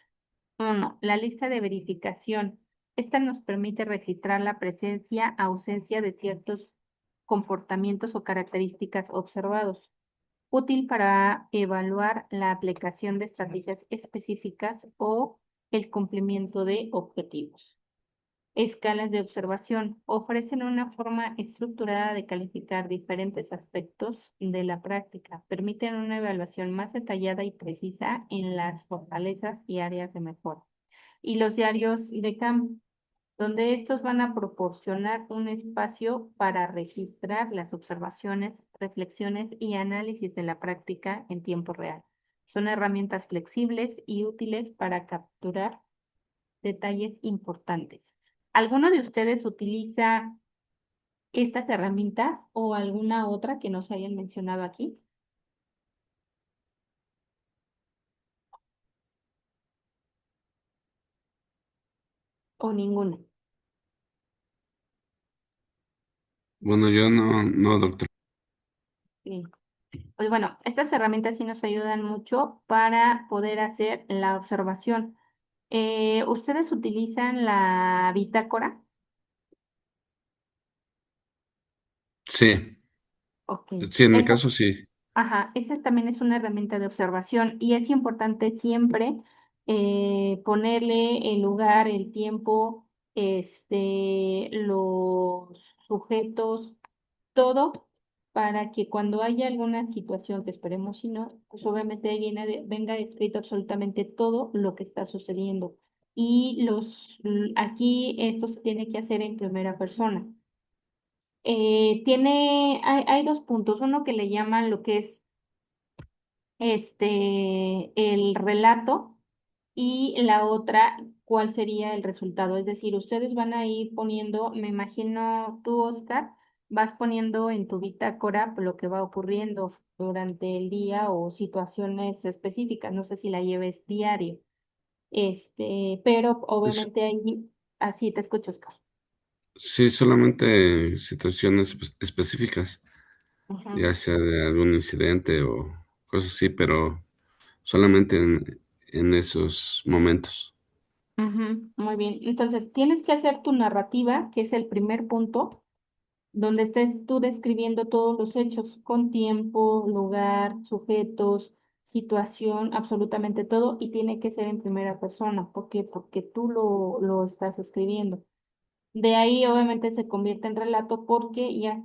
Uno, la lista de verificación. Esta nos permite registrar la presencia, ausencia de ciertos comportamientos o características observados. Útil para evaluar la aplicación de estrategias específicas o el cumplimiento de objetivos. Escalas de observación ofrecen una forma estructurada de calificar diferentes aspectos de la práctica. Permiten una evaluación más detallada y precisa en las fortalezas y áreas de mejora. Y los diarios de campo, donde estos van a proporcionar un espacio para registrar las observaciones, reflexiones y análisis de la práctica en tiempo real. Son herramientas flexibles y útiles para capturar detalles importantes. ¿Alguno de ustedes utiliza estas herramientas o alguna otra que nos hayan mencionado aquí? ¿O ninguna? Bueno, yo no, doctor. Sí. Pues bueno, estas herramientas sí nos ayudan mucho para poder hacer la observación. ¿Ustedes utilizan la bitácora? Sí, Ok. sí, en mi Esa, caso sí. ajá, esa también es una herramienta de observación y es importante siempre ponerle el lugar, el tiempo, los sujetos, todo para que cuando haya alguna situación, que esperemos si no, pues obviamente ahí venga escrito absolutamente todo lo que está sucediendo. Y aquí esto se tiene que hacer en primera persona. Hay 2 puntos, uno que le llaman lo que es el relato y la otra, cuál sería el resultado. Es decir, ustedes van a ir poniendo, me imagino tú, Oscar, vas poniendo en tu bitácora lo que va ocurriendo durante el día o situaciones específicas. No sé si la lleves diario, pero Es- obviamente ahí, así te escucho, Oscar. sí, solamente situaciones específicas, Ujú, ya sea de algún incidente o cosas así, pero solamente en esos momentos. ujú, muy bien. Entonces, tienes que hacer tu narrativa, que es el primer punto donde estés tú describiendo todos los hechos con tiempo, lugar, sujetos, situación, absolutamente todo, y tiene que ser en primera persona. ¿Por qué? Porque tú lo estás escribiendo. De ahí obviamente se convierte en relato porque ya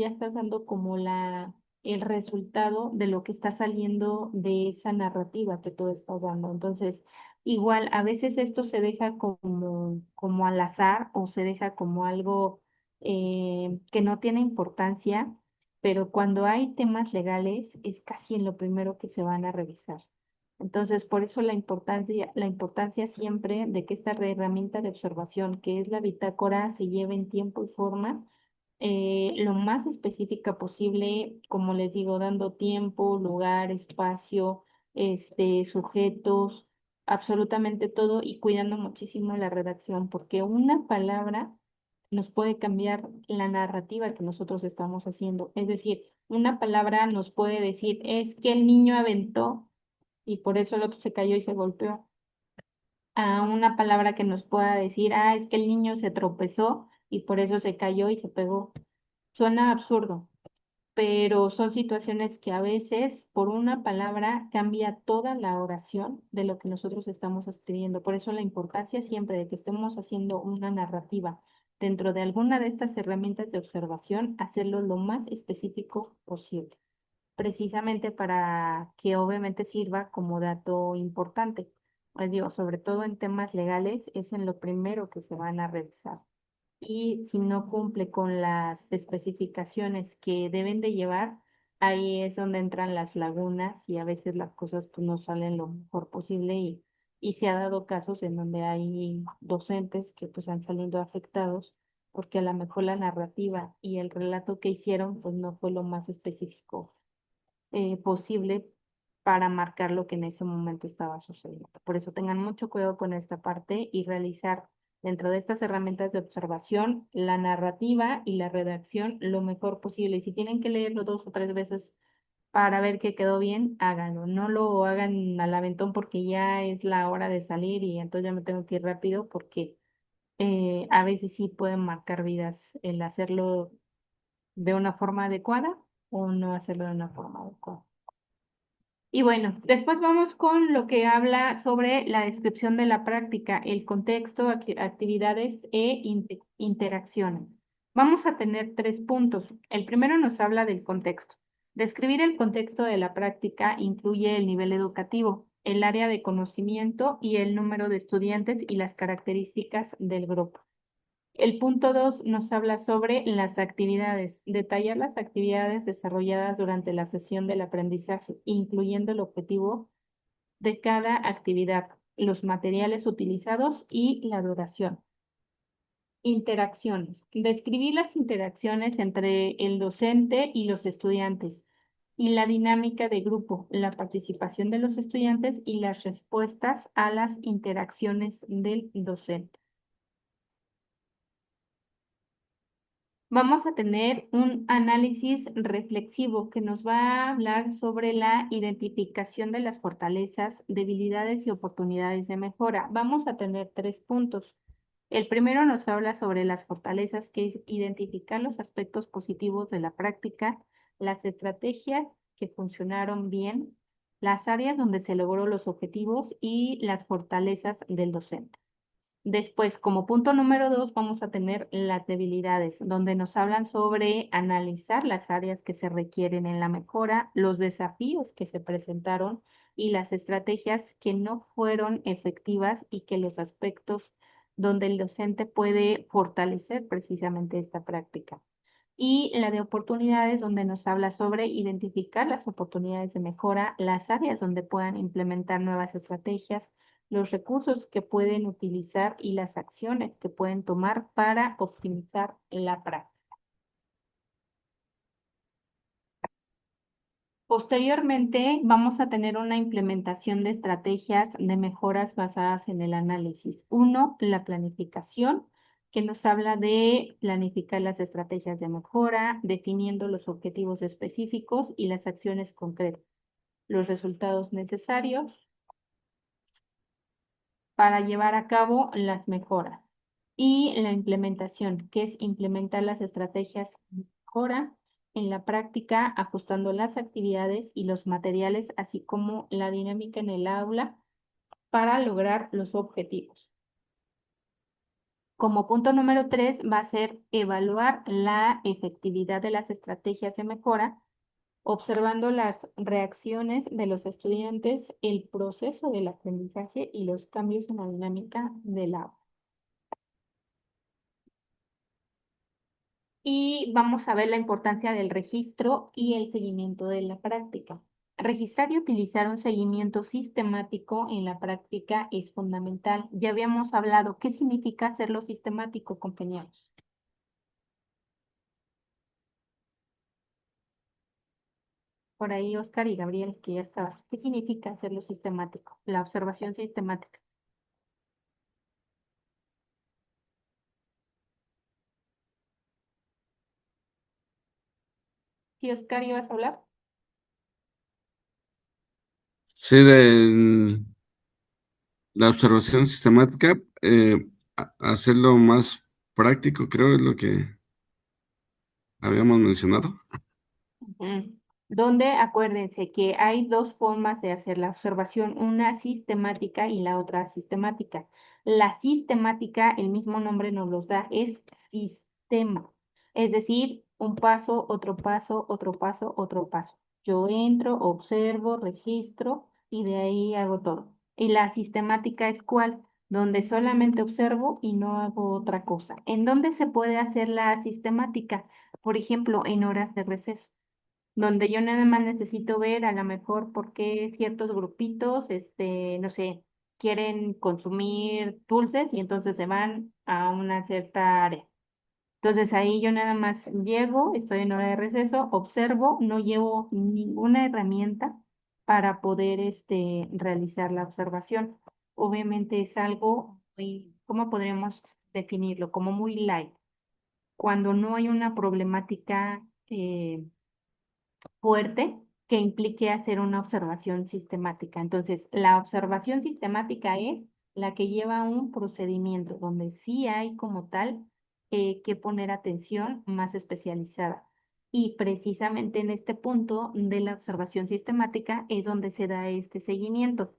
estás dando como el resultado de lo que está saliendo de esa narrativa que tú estás dando. Entonces, igual, a veces esto se deja como al azar o se deja como algo que no tiene importancia, pero cuando hay temas legales es casi en lo primero que se van a revisar. Entonces, por eso la importancia siempre de que esta herramienta de observación, que es la bitácora, se lleve en tiempo y forma, lo más específica posible, como les digo, dando tiempo, lugar, espacio, sujetos, absolutamente todo y cuidando muchísimo la redacción, porque una palabra nos puede cambiar la narrativa que nosotros estamos haciendo. Es decir, Una palabra nos puede decir, es que el niño aventó y por eso el otro se cayó y se golpeó. A una palabra que nos pueda decir, es que el niño se tropezó y por eso se cayó y se pegó. Suena absurdo, pero son situaciones que a veces por una palabra cambia toda la oración de lo que nosotros estamos escribiendo. Por eso la importancia siempre de que estemos haciendo una narrativa dentro de alguna de estas herramientas de observación, hacerlo lo más específico posible, precisamente para que obviamente sirva como dato importante. Les digo, sobre todo en temas legales, es en lo primero que se van a revisar y si no cumple con las especificaciones que deben de llevar, ahí es donde entran las lagunas y a veces las cosas pues no salen lo mejor posible y se ha dado casos en donde hay docentes que pues han salido afectados porque a lo mejor la narrativa y el relato que hicieron pues no fue lo más específico posible para marcar lo que en ese momento estaba sucediendo. Por eso tengan mucho cuidado con esta parte y realizar dentro de estas herramientas de observación la narrativa y la redacción lo mejor posible. Y si tienen que leerlo 2 o 3 veces para ver que quedó bien, háganlo. No lo hagan al aventón porque ya es la hora de salir y entonces ya me tengo que ir rápido porque a veces sí pueden marcar vidas el hacerlo de una forma adecuada o no hacerlo de una forma adecuada. Y bueno, después vamos con lo que habla sobre la descripción de la práctica, el contexto, actividades e interacciones. Vamos a tener 3 puntos. El primero nos habla del contexto. Describir el contexto de la práctica incluye el nivel educativo, el área de conocimiento y el número de estudiantes y las características del grupo. El punto 2 nos habla sobre las actividades, detallar las actividades desarrolladas durante la sesión del aprendizaje, incluyendo el objetivo de cada actividad, los materiales utilizados y la duración. Interacciones. Describir las interacciones entre el docente y los estudiantes y la dinámica de grupo, la participación de los estudiantes y las respuestas a las interacciones del docente. Vamos a tener un análisis reflexivo que nos va a hablar sobre la identificación de las fortalezas, debilidades y oportunidades de mejora. Vamos a tener 3 puntos. El primero nos habla sobre las fortalezas, que es identificar los aspectos positivos de la práctica, las estrategias que funcionaron bien, las áreas donde se logró los objetivos y las fortalezas del docente. Después, como punto número 2, vamos a tener las debilidades, donde nos hablan sobre analizar las áreas que se requieren en la mejora, los desafíos que se presentaron y las estrategias que no fueron efectivas y que los aspectos donde el docente puede fortalecer precisamente esta práctica. Y la de oportunidades, donde nos habla sobre identificar las oportunidades de mejora, las áreas donde puedan implementar nuevas estrategias, los recursos que pueden utilizar y las acciones que pueden tomar para optimizar la práctica. Posteriormente, vamos a tener una implementación de estrategias de mejoras basadas en el análisis. Uno, la planificación, que nos habla de planificar las estrategias de mejora, definiendo los objetivos específicos y las acciones concretas, los resultados necesarios para llevar a cabo las mejoras. Y la implementación, que es implementar las estrategias de mejora en la práctica, ajustando las actividades y los materiales, así como la dinámica en el aula para lograr los objetivos. Como punto número 3 va a ser evaluar la efectividad de las estrategias de mejora, observando las reacciones de los estudiantes, el proceso del aprendizaje y los cambios en la dinámica del aula. Y vamos a ver la importancia del registro y el seguimiento de la práctica. Registrar y utilizar un seguimiento sistemático en la práctica es fundamental. Ya habíamos hablado qué significa hacerlo sistemático, compañeros. Por ahí Oscar y Gabriel, que ya estaba. ¿Qué significa hacerlo sistemático? La observación sistemática. Sí, Oscar, ¿ibas a hablar? Sí, de la observación sistemática, hacerlo más práctico, creo es lo que habíamos mencionado. Ujú. Donde acuérdense que hay dos formas de hacer la observación, una sistemática y la otra asistemática. La sistemática, el mismo nombre nos los da, es sistema, es decir, un paso, otro paso, otro paso, otro paso. Yo entro, observo, registro y de ahí hago todo. Y la sistemática es cuál, donde solamente observo y no hago otra cosa. ¿En dónde se puede hacer la sistemática? Por ejemplo, en horas de receso donde yo nada más necesito ver a lo mejor por qué ciertos grupitos, no sé, quieren consumir dulces y entonces se van a una cierta área. Entonces ahí yo nada más llego, estoy en hora de receso, observo, no llevo ninguna herramienta para poder realizar la observación. Obviamente es algo muy, ¿cómo podríamos definirlo? Como muy light. Cuando no hay una problemática fuerte que implique hacer una observación sistemática. Entonces, la observación sistemática es la que lleva un procedimiento donde sí hay como tal que poner atención más especializada. Y precisamente en este punto de la observación sistemática es donde se da este seguimiento.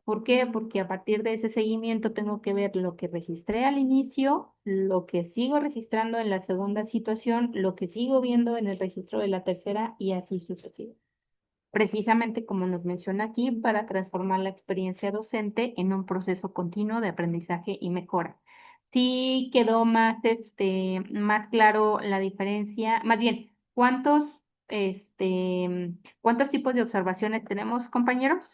¿Por qué? Porque a partir de ese seguimiento tengo que ver lo que registré al inicio, lo que sigo registrando en la segunda situación, lo que sigo viendo en el registro de la tercera y así sucesivo. Precisamente como nos menciona aquí, para transformar la experiencia docente en un proceso continuo de aprendizaje y mejora. Sí quedó más, más claro la diferencia, más bien, ¿cuántos tipos de observaciones tenemos, compañeros?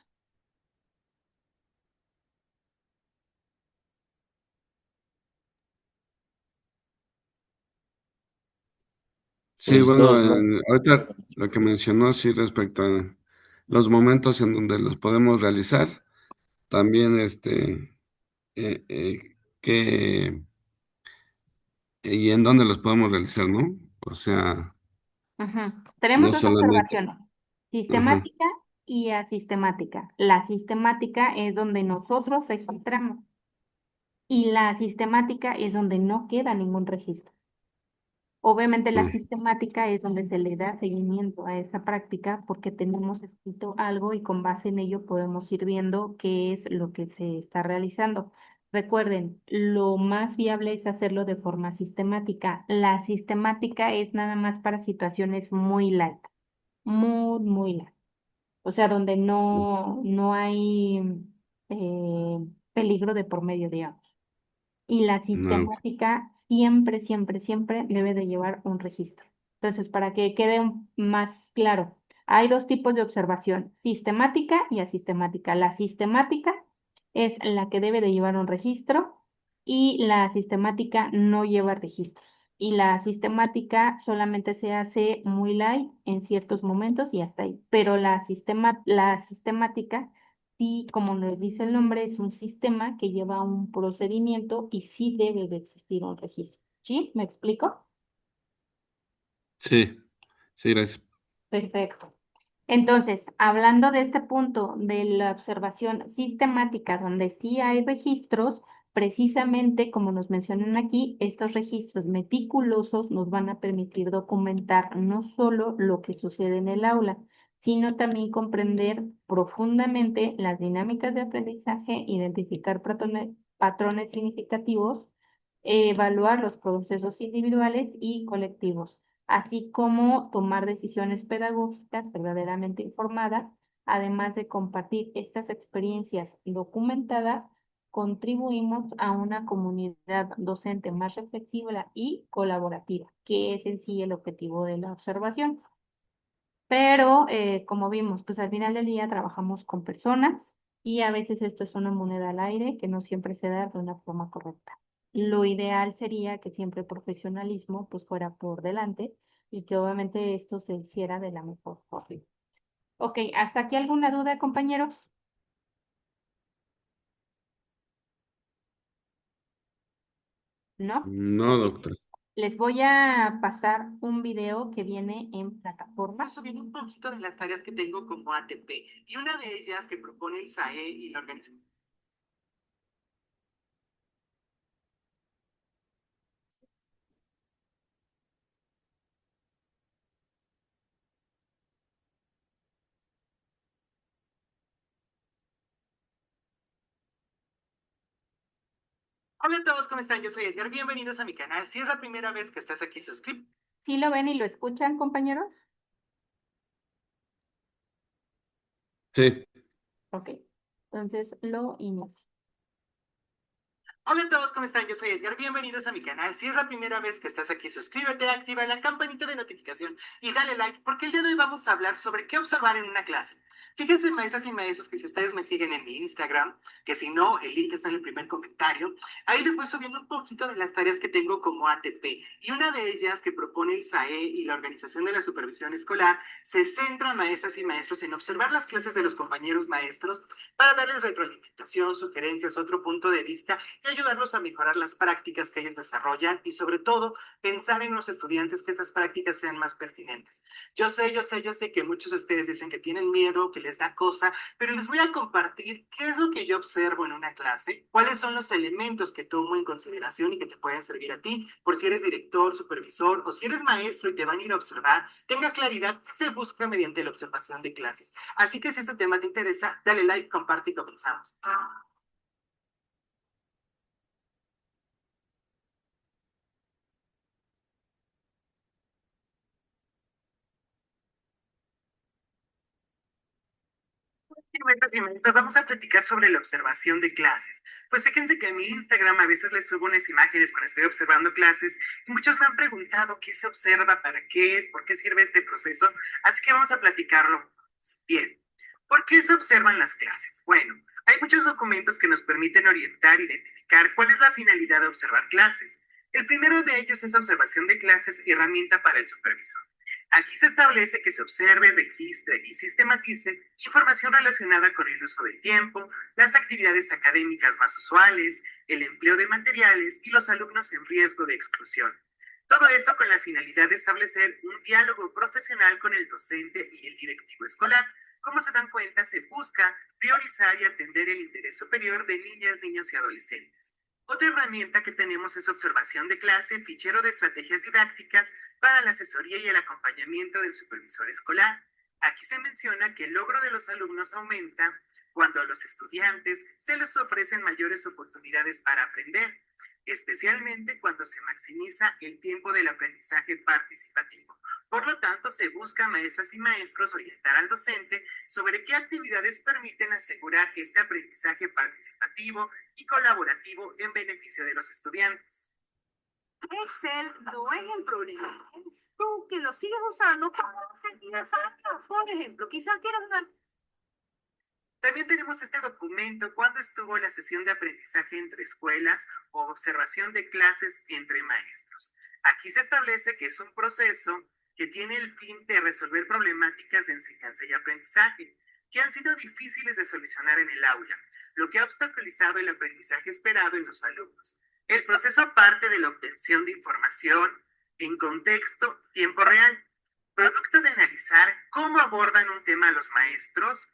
Sí, Pues bueno, dos, ¿no? ahorita lo que mencionó, sí, respecto a los momentos en donde los podemos realizar, también qué y en dónde los podemos realizar, ¿no? O sea, Ujú. Tenemos no dos solamente, observaciones, ajá, sistemática y asistemática. La sistemática es donde nosotros registramos y la asistemática es donde no queda ningún registro. Obviamente la mm, sistemática es donde se le da seguimiento a esa práctica porque tenemos escrito algo y con base en ello podemos ir viendo qué es lo que se está realizando. Recuerden, lo más viable es hacerlo de forma sistemática. La sistemática es nada más para situaciones muy light, muy, muy light. O sea, donde no hay eh, peligro de por medio, digamos. Y la no, sistemática siempre, siempre, siempre debe de llevar un registro. Entonces, para que quede más claro, hay dos tipos de observación, sistemática y asistemática. La sistemática es la que debe de llevar un registro y la sistemática no lleva registros. Y la sistemática solamente se hace muy light en ciertos momentos y hasta ahí. Pero la sistemática sí, como nos dice el nombre, es un sistema que lleva un procedimiento y sí debe de existir un registro. ¿Sí? ¿Me explico? sí, sí, gracias. Perfecto. Entonces, hablando de este punto de la observación sistemática, donde sí hay registros, precisamente como nos mencionan aquí, estos registros meticulosos nos van a permitir documentar no solo lo que sucede en el aula, sino también comprender profundamente las dinámicas de aprendizaje, identificar patrones significativos, evaluar los procesos individuales y colectivos así como tomar decisiones pedagógicas verdaderamente informadas, además de compartir estas experiencias documentadas, contribuimos a una comunidad docente más reflexiva y colaborativa, que es en sí el objetivo de la observación. Pero, como vimos, pues al final del día trabajamos con personas y a veces esto es una moneda al aire que no siempre se da de una forma correcta. Lo ideal sería que siempre el profesionalismo pues fuera por delante y que obviamente esto se hiciera de la mejor forma. Ok, ¿hasta aquí alguna duda, compañeros? ¿No? No, Ok. doctor. Les voy a pasar un video que viene en plataforma. Paso bien un poquito de las tareas que tengo como ATP y una de ellas que propone el SAE y la organización. Hola a todos, ¿cómo están? Yo soy Edgar, bienvenidos a mi canal. Si es la primera vez que estás aquí, suscríbete. ¿Sí lo ven y lo escuchan, compañeros? Sí. Ok, entonces lo inicio. Hola a todos, ¿cómo están? Yo soy Edgar, bienvenidos a mi canal. Si es la primera vez que estás aquí, suscríbete, activa la campanita de notificación y dale like, porque el día de hoy vamos a hablar sobre qué observar en una clase. Fíjense, maestras y maestros, que si ustedes me siguen en mi Instagram, que si no, el link está en el primer comentario, ahí les voy subiendo un poquito de las tareas que tengo como ATP. Y una de ellas que propone el SAE y la Organización de la Supervisión Escolar se centra, maestras y maestros, en observar las clases de los compañeros maestros para darles retroalimentación, sugerencias, otro punto de vista y ayudarlos a mejorar las prácticas que ellos desarrollan y sobre todo pensar en los estudiantes que estas prácticas sean más pertinentes. Yo sé que muchos de ustedes dicen que tienen miedo, que les da cosa, pero les voy a compartir qué es lo que yo observo en una clase, cuáles son los elementos que tomo en consideración y que te pueden servir a ti, por si eres director, supervisor o si eres maestro y te van a ir a observar, tengas claridad que se busca mediante la observación de clases. Así que si este tema te interesa, dale like, comparte y comenzamos. Y maestros, vamos a platicar sobre la observación de clases. Pues fíjense que en mi Instagram a veces les subo unas imágenes cuando estoy observando clases y muchos me han preguntado qué se observa, para qué es, por qué sirve este proceso. Así que vamos a platicarlo. Bien, ¿por qué se observan las clases? Bueno, hay muchos documentos que nos permiten orientar, identificar cuál es la finalidad de observar clases. El primero de ellos es observación de clases y herramienta para el supervisor. Aquí se establece que se observe, registre y sistematice información relacionada con el uso del tiempo, las actividades académicas más usuales, el empleo de materiales y los alumnos en riesgo de exclusión. Todo esto con la finalidad de establecer un diálogo profesional con el docente y el directivo escolar. Como se dan cuenta, se busca priorizar y atender el interés superior de niñas, niños y adolescentes. Otra herramienta que tenemos es observación de clase, fichero de estrategias didácticas para la asesoría y el acompañamiento del supervisor escolar. Aquí se menciona que el logro de los alumnos aumenta cuando a los estudiantes se les ofrecen mayores oportunidades para aprender, especialmente cuando se maximiza el tiempo del aprendizaje participativo. Por lo tanto, se busca, maestras y maestros, orientar al docente sobre qué actividades permiten asegurar este aprendizaje participativo y colaborativo en beneficio de los estudiantes. Excel no es el problema. Es tú que lo sigues usando como hace 10 años. Por ejemplo, quizás quieras una. También tenemos este documento, cuando estuvo la sesión de aprendizaje entre escuelas o observación de clases entre maestros. Aquí se establece que es un proceso que tiene el fin de resolver problemáticas de enseñanza y aprendizaje que han sido difíciles de solucionar en el aula, lo que ha obstaculizado el aprendizaje esperado en los alumnos. El proceso parte de la obtención de información en contexto, tiempo real, producto de analizar cómo abordan un tema los maestros,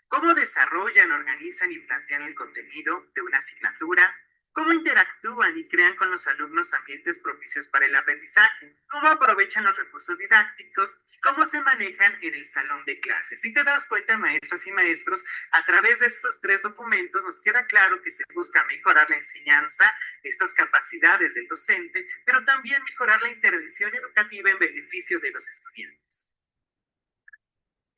cómo desarrollan, organizan y plantean el contenido de una asignatura, cómo interactúan y crean con los alumnos ambientes propicios para el aprendizaje, cómo aprovechan los recursos didácticos y cómo se manejan en el salón de clases. Si te das cuenta, maestras y maestros, a través de estos tres documentos nos queda claro que se busca mejorar la enseñanza, estas capacidades del docente, pero también mejorar la intervención educativa en beneficio de los estudiantes.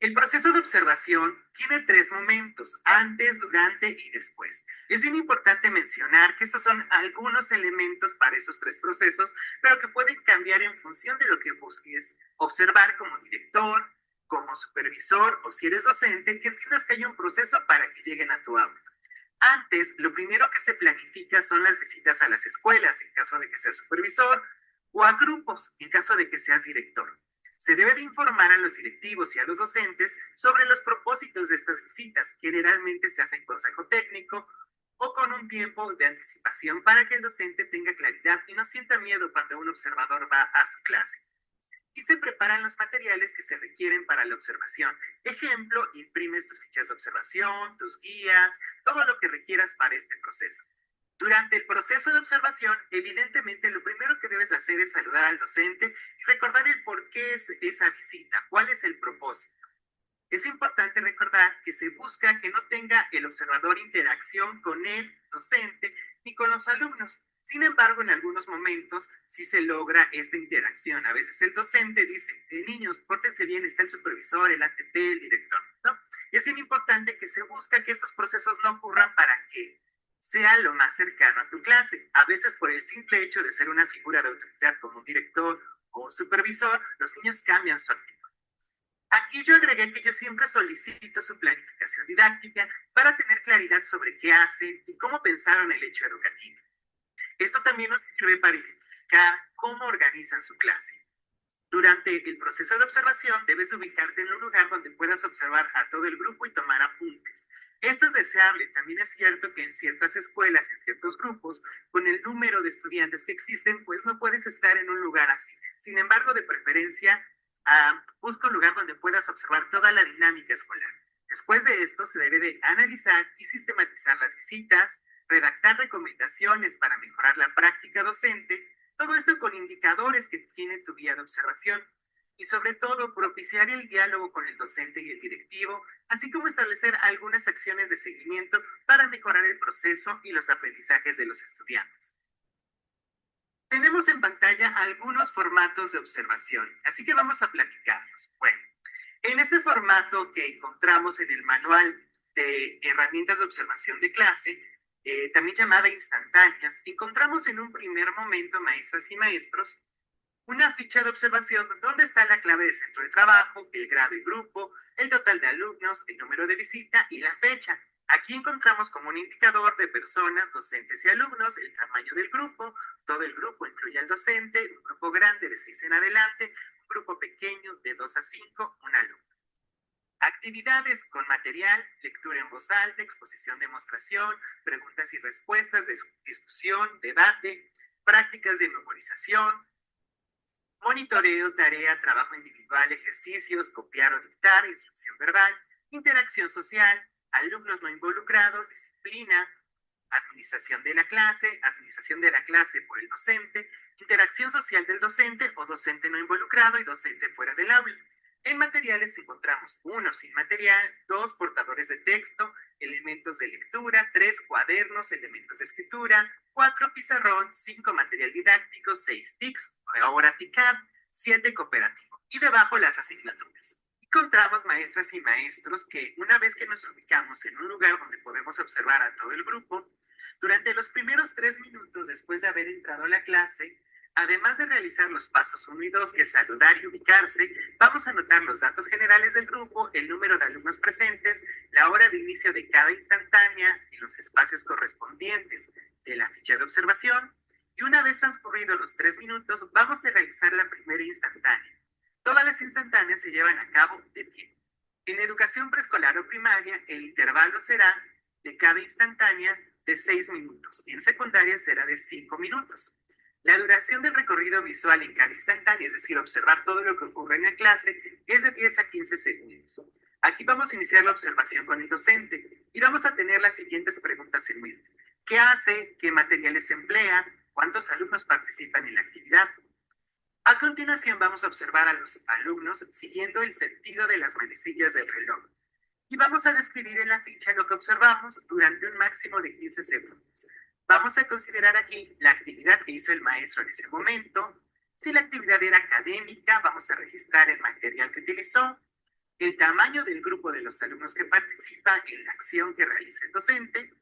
El proceso de observación tiene tres momentos: antes, durante y después. Es bien importante mencionar que estos son algunos elementos para esos tres procesos, pero que pueden cambiar en función de lo que busques observar como director, como supervisor o si eres docente, que entiendas que hay un proceso para que lleguen a tu aula. Antes, lo primero que se planifica son las visitas a las escuelas, en caso de que seas supervisor, o a grupos, en caso de que seas director. Se debe de informar a los directivos y a los docentes sobre los propósitos de estas visitas. Generalmente se hace en consejo técnico o con un tiempo de anticipación para que el docente tenga claridad y no sienta miedo cuando un observador va a su clase. Y se preparan los materiales que se requieren para la observación. Ejemplo, imprimes tus fichas de observación, tus guías, todo lo que requieras para este proceso. Durante el proceso de observación, evidentemente lo primero que debes hacer es saludar al docente y recordar el por qué es esa visita, cuál es el propósito. Es importante recordar que se busca que no tenga el observador interacción con el docente ni con los alumnos. Sin embargo, en algunos momentos sí se logra esta interacción. A veces el docente dice, niños, pórtense bien, está el supervisor, el ATP, el director, ¿no? Y es bien importante que se busca que estos procesos no ocurran para que sea lo más cercano a tu clase. A veces por el simple hecho de ser una figura de autoridad como un director o un supervisor, los niños cambian su actitud. Aquí yo agregué que yo siempre solicito su planificación didáctica para tener claridad sobre qué hacen y cómo pensaron el hecho educativo. Esto también nos sirve para identificar cómo organizan su clase. Durante el proceso de observación debes ubicarte en un lugar donde puedas observar a todo el grupo y tomar apuntes. Esto es deseable. También es cierto que en ciertas escuelas, en ciertos grupos, con el número de estudiantes que existen, pues no puedes estar en un lugar así. Sin embargo, de preferencia, busca un lugar donde puedas observar toda la dinámica escolar. Después de esto, se debe de analizar y sistematizar las visitas, redactar recomendaciones para mejorar la práctica docente, todo esto con indicadores que tiene tu guía de observación y sobre todo propiciar el diálogo con el docente y el directivo, así como establecer algunas acciones de seguimiento para mejorar el proceso y los aprendizajes de los estudiantes. Tenemos en pantalla algunos formatos de observación, así que vamos a platicarlos. Bueno, en este formato que encontramos en el manual de herramientas de observación de clase, también llamada instantáneas, encontramos en un primer momento, maestras y maestros, una ficha de observación donde está la clave de centro de trabajo, el grado y grupo, el total de alumnos, el número de visita y la fecha. Aquí encontramos como un indicador de personas, docentes y alumnos, el tamaño del grupo, todo el grupo incluye al docente, un grupo grande de 6 en adelante, un grupo pequeño de 2 a 5, un alumno. Actividades con material, lectura en voz alta, exposición, demostración, preguntas y respuestas, discusión, debate, prácticas de memorización, monitoreo, tarea, trabajo individual, ejercicios, copiar o dictar, instrucción verbal, interacción social, alumnos no involucrados, disciplina, administración de la clase por el docente, interacción social del docente o docente no involucrado y docente fuera del aula. En materiales encontramos 1 sin material, 2 portadores de texto, elementos de lectura, 3 cuadernos, elementos de escritura, 4 pizarrón, 5 material didáctico, 6 TICs, ahora TICAP, 7 cooperativo. Y debajo las asignaturas. Encontramos, maestras y maestros, que una vez que nos ubicamos en un lugar donde podemos observar a todo el grupo, durante los primeros 3 minutos después de haber entrado a la clase, además de realizar los pasos 1 y 2, que es saludar y ubicarse, vamos a anotar los datos generales del grupo, el número de alumnos presentes, la hora de inicio de cada instantánea y los espacios correspondientes de la ficha de observación. Y una vez transcurridos los 3 minutos, vamos a realizar la primera instantánea. Todas las instantáneas se llevan a cabo de pie. En educación preescolar o primaria, el intervalo será de cada instantánea de 6 minutos. En secundaria será de 5 minutos. La duración del recorrido visual en cada instantánea, es decir, observar todo lo que ocurre en la clase, es de 10 a 15 segundos. Aquí vamos a iniciar la observación con el docente y vamos a tener las siguientes preguntas en mente. ¿Qué hace? ¿Qué materiales emplea? ¿Cuántos alumnos participan en la actividad? A continuación vamos a observar a los alumnos siguiendo el sentido de las manecillas del reloj. Y vamos a describir en la ficha lo que observamos durante un máximo de 15 segundos. Vamos a considerar aquí la actividad que hizo el maestro en ese momento. Si la actividad era académica, vamos a registrar el material que utilizó, el tamaño del grupo de los alumnos que participa en la acción que realiza el docente,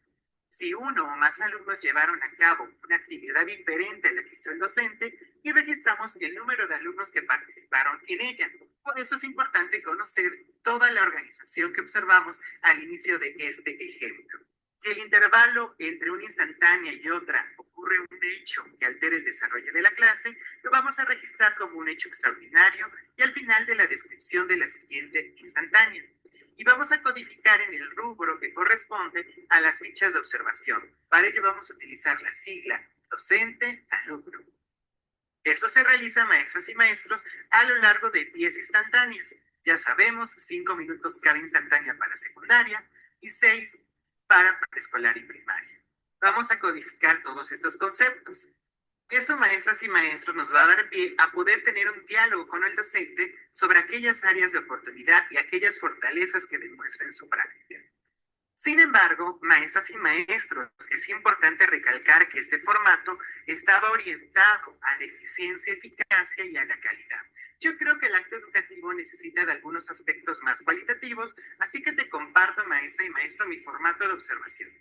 si uno o más alumnos llevaron a cabo una actividad diferente a la que hizo el docente y registramos el número de alumnos que participaron en ella. Por eso es importante conocer toda la organización que observamos al inicio de este ejemplo. Si el intervalo entre una instantánea y otra ocurre un hecho que altere el desarrollo de la clase, lo vamos a registrar como un hecho extraordinario y al final de la descripción de la siguiente instantánea. y vamos a codificar en el rubro que corresponde a las fichas de observación. Para ello vamos a utilizar la sigla docente-alumno. Esto se realiza, maestras y maestros, a lo largo de 10 instantáneas. Ya sabemos, 5 minutos cada instantánea para secundaria y 6 para preescolar y primaria. Vamos a codificar todos estos conceptos. Esto, maestras y maestros, nos va a dar pie a poder tener un diálogo con el docente sobre aquellas áreas de oportunidad y aquellas fortalezas que demuestra en su práctica. Sin embargo, maestras y maestros, es importante recalcar que este formato estaba orientado a la eficiencia, eficacia y a la calidad. Yo creo que el acto educativo necesita de algunos aspectos más cualitativos, así que te comparto, maestra y maestro, mi formato de observación.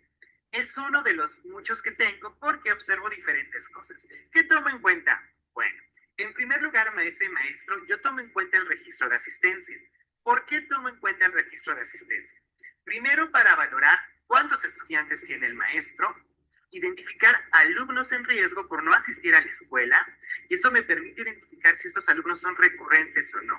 Es uno de los muchos que tengo porque observo diferentes cosas. ¿Qué tomo en cuenta? Bueno, en primer lugar, maestra y maestro, yo tomo en cuenta el registro de asistencia. ¿Por qué tomo en cuenta el registro de asistencia? Primero, para valorar cuántos estudiantes tiene el maestro, identificar alumnos en riesgo por no asistir a la escuela, y esto me permite identificar si estos alumnos son recurrentes o no.